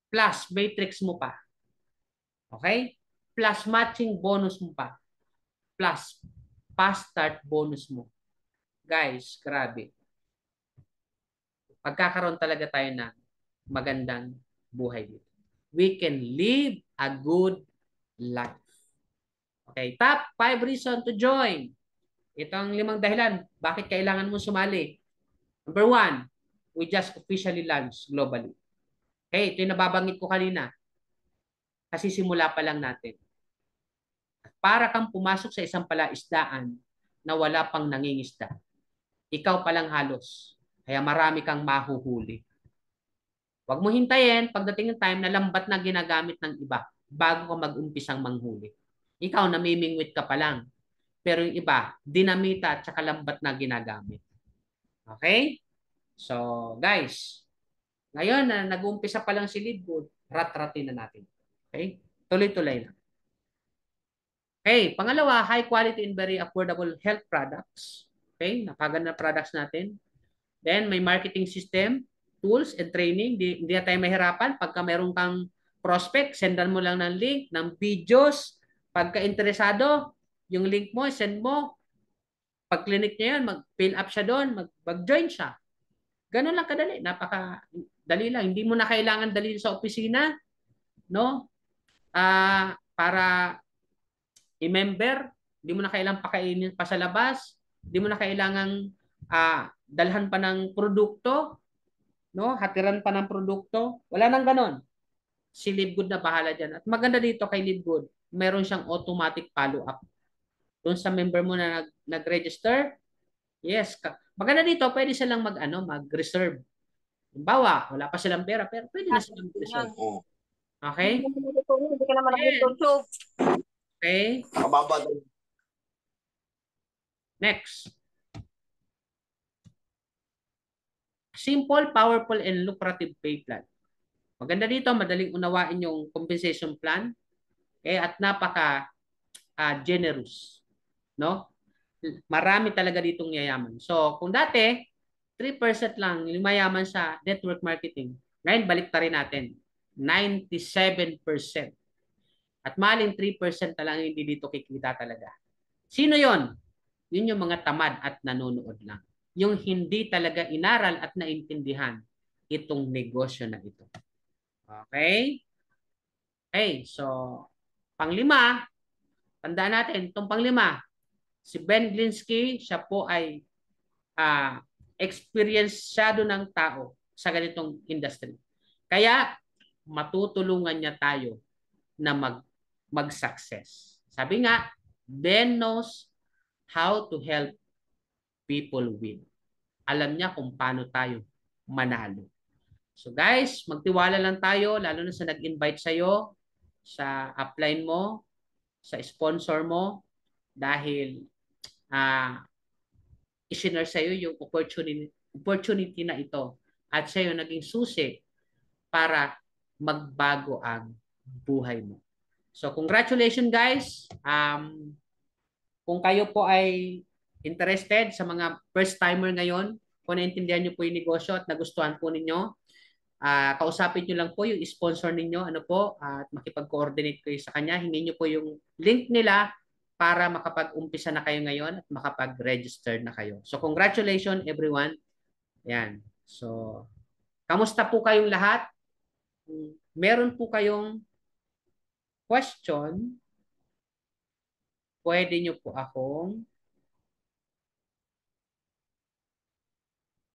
Plus, matrix mo pa. Okay? Plus, matching bonus mo pa. Plus, fast start bonus mo. Guys, grabe. Pagkakaroon talaga tayo ng magandang buhay dito. We can live a good life. Okay, top 5 reason to join. Ito ang 5 dahilan bakit kailangan mo sumali. Number one, we just officially launched globally. Okay, ito yung nababanggit ko kanina. Kasi simula pa lang natin. Para kang pumasok sa isang palaisdaan na wala pang nangingisda. Ikaw pa lang halos. Kaya marami kang mahuhuli. Huwag mo hintayin pagdating ng time na lambat na ginagamit ng iba bago ka mag-umpisang manghuli. Ikaw, namimingwit ka pa lang. Pero yung iba, dinamita at saka lambat na ginagamit. Okay? So, guys, ngayon na nag-uumpisa pa lang si Leadgood, rat-ratin na natin. Okay? Tuloy-tuloy na. Okay, pangalawa, high quality and very affordable health products. Okay, napaganda na products natin. Then, may marketing system, tools, and training. Hindi na tayo mahirapan. Pagka meron kang prospect, sendan mo lang ng link, ng videos. Pagka interesado, yung link mo, send mo. Pag clinic niya yun, mag-fill up siya doon, mag-join siya. Ganun lang kadali. Napaka-dali lang. Hindi mo na kailangan dalhin sa opisina, no? Para i-member, hindi mo na kailangan pakainin pa sa labas, hindi mo na kailangan dalhan pa ng produkto, no? Hatiran pa ng produkto. Wala nang ganon. Si Livegood na bahala dyan. At maganda dito kay Livegood, meron siyang automatic follow-up. Doon sa member mo na nag-register, yes. Maganda dito, pwede silang mag-reserve. Halimbawa, wala pa silang pera, pero pwede na silang mag-reserve. Okay? Hindi ka naman Yes. Okay. Next. Simple, powerful, and lucrative pay plan. Maganda dito, madaling unawain yung compensation plan. At napaka generous. No? Marami talaga ditong yayaman. So, kung dati, 3% lang yung mayaman sa network marketing. Ngayon, balik ta rin natin. 97%. At maling 3% na lang hindi dito kikita talaga. Sino yon? Yun yung mga tamad at nanonood lang. Yung hindi talaga inaral at naintindihan itong negosyo na ito. Okay? Okay, so panglima, tandaan natin, itong panglima, si Ben Glinsky, siya po ay experienced ng tao sa ganitong industry. Kaya matutulungan niya tayo na mag-success. Sabi nga, Ben knows how to help people win. Alam niya kung paano tayo manalo. So guys, magtiwala lang tayo, lalo na sa nag-invite sa'yo, sa upline mo, sa sponsor mo, dahil isinare sa'yo yung opportunity na ito. At siya yung naging susi para magbago ang buhay mo. So congratulations guys. Kung kayo po ay interested sa mga first timer ngayon, kung naintindihan niyo po yung negosyo at nagustuhan po ninyo, kausapin niyo lang po yung sponsor ninyo, at makipag-coordinate kayo sa kanya. Hingin niyo po yung link nila para makapag-umpisa na kayo ngayon at makapag-register na kayo. So congratulations everyone. Yan. So kamusta po kayong lahat? Meron po kayong question, pwede niyo po akong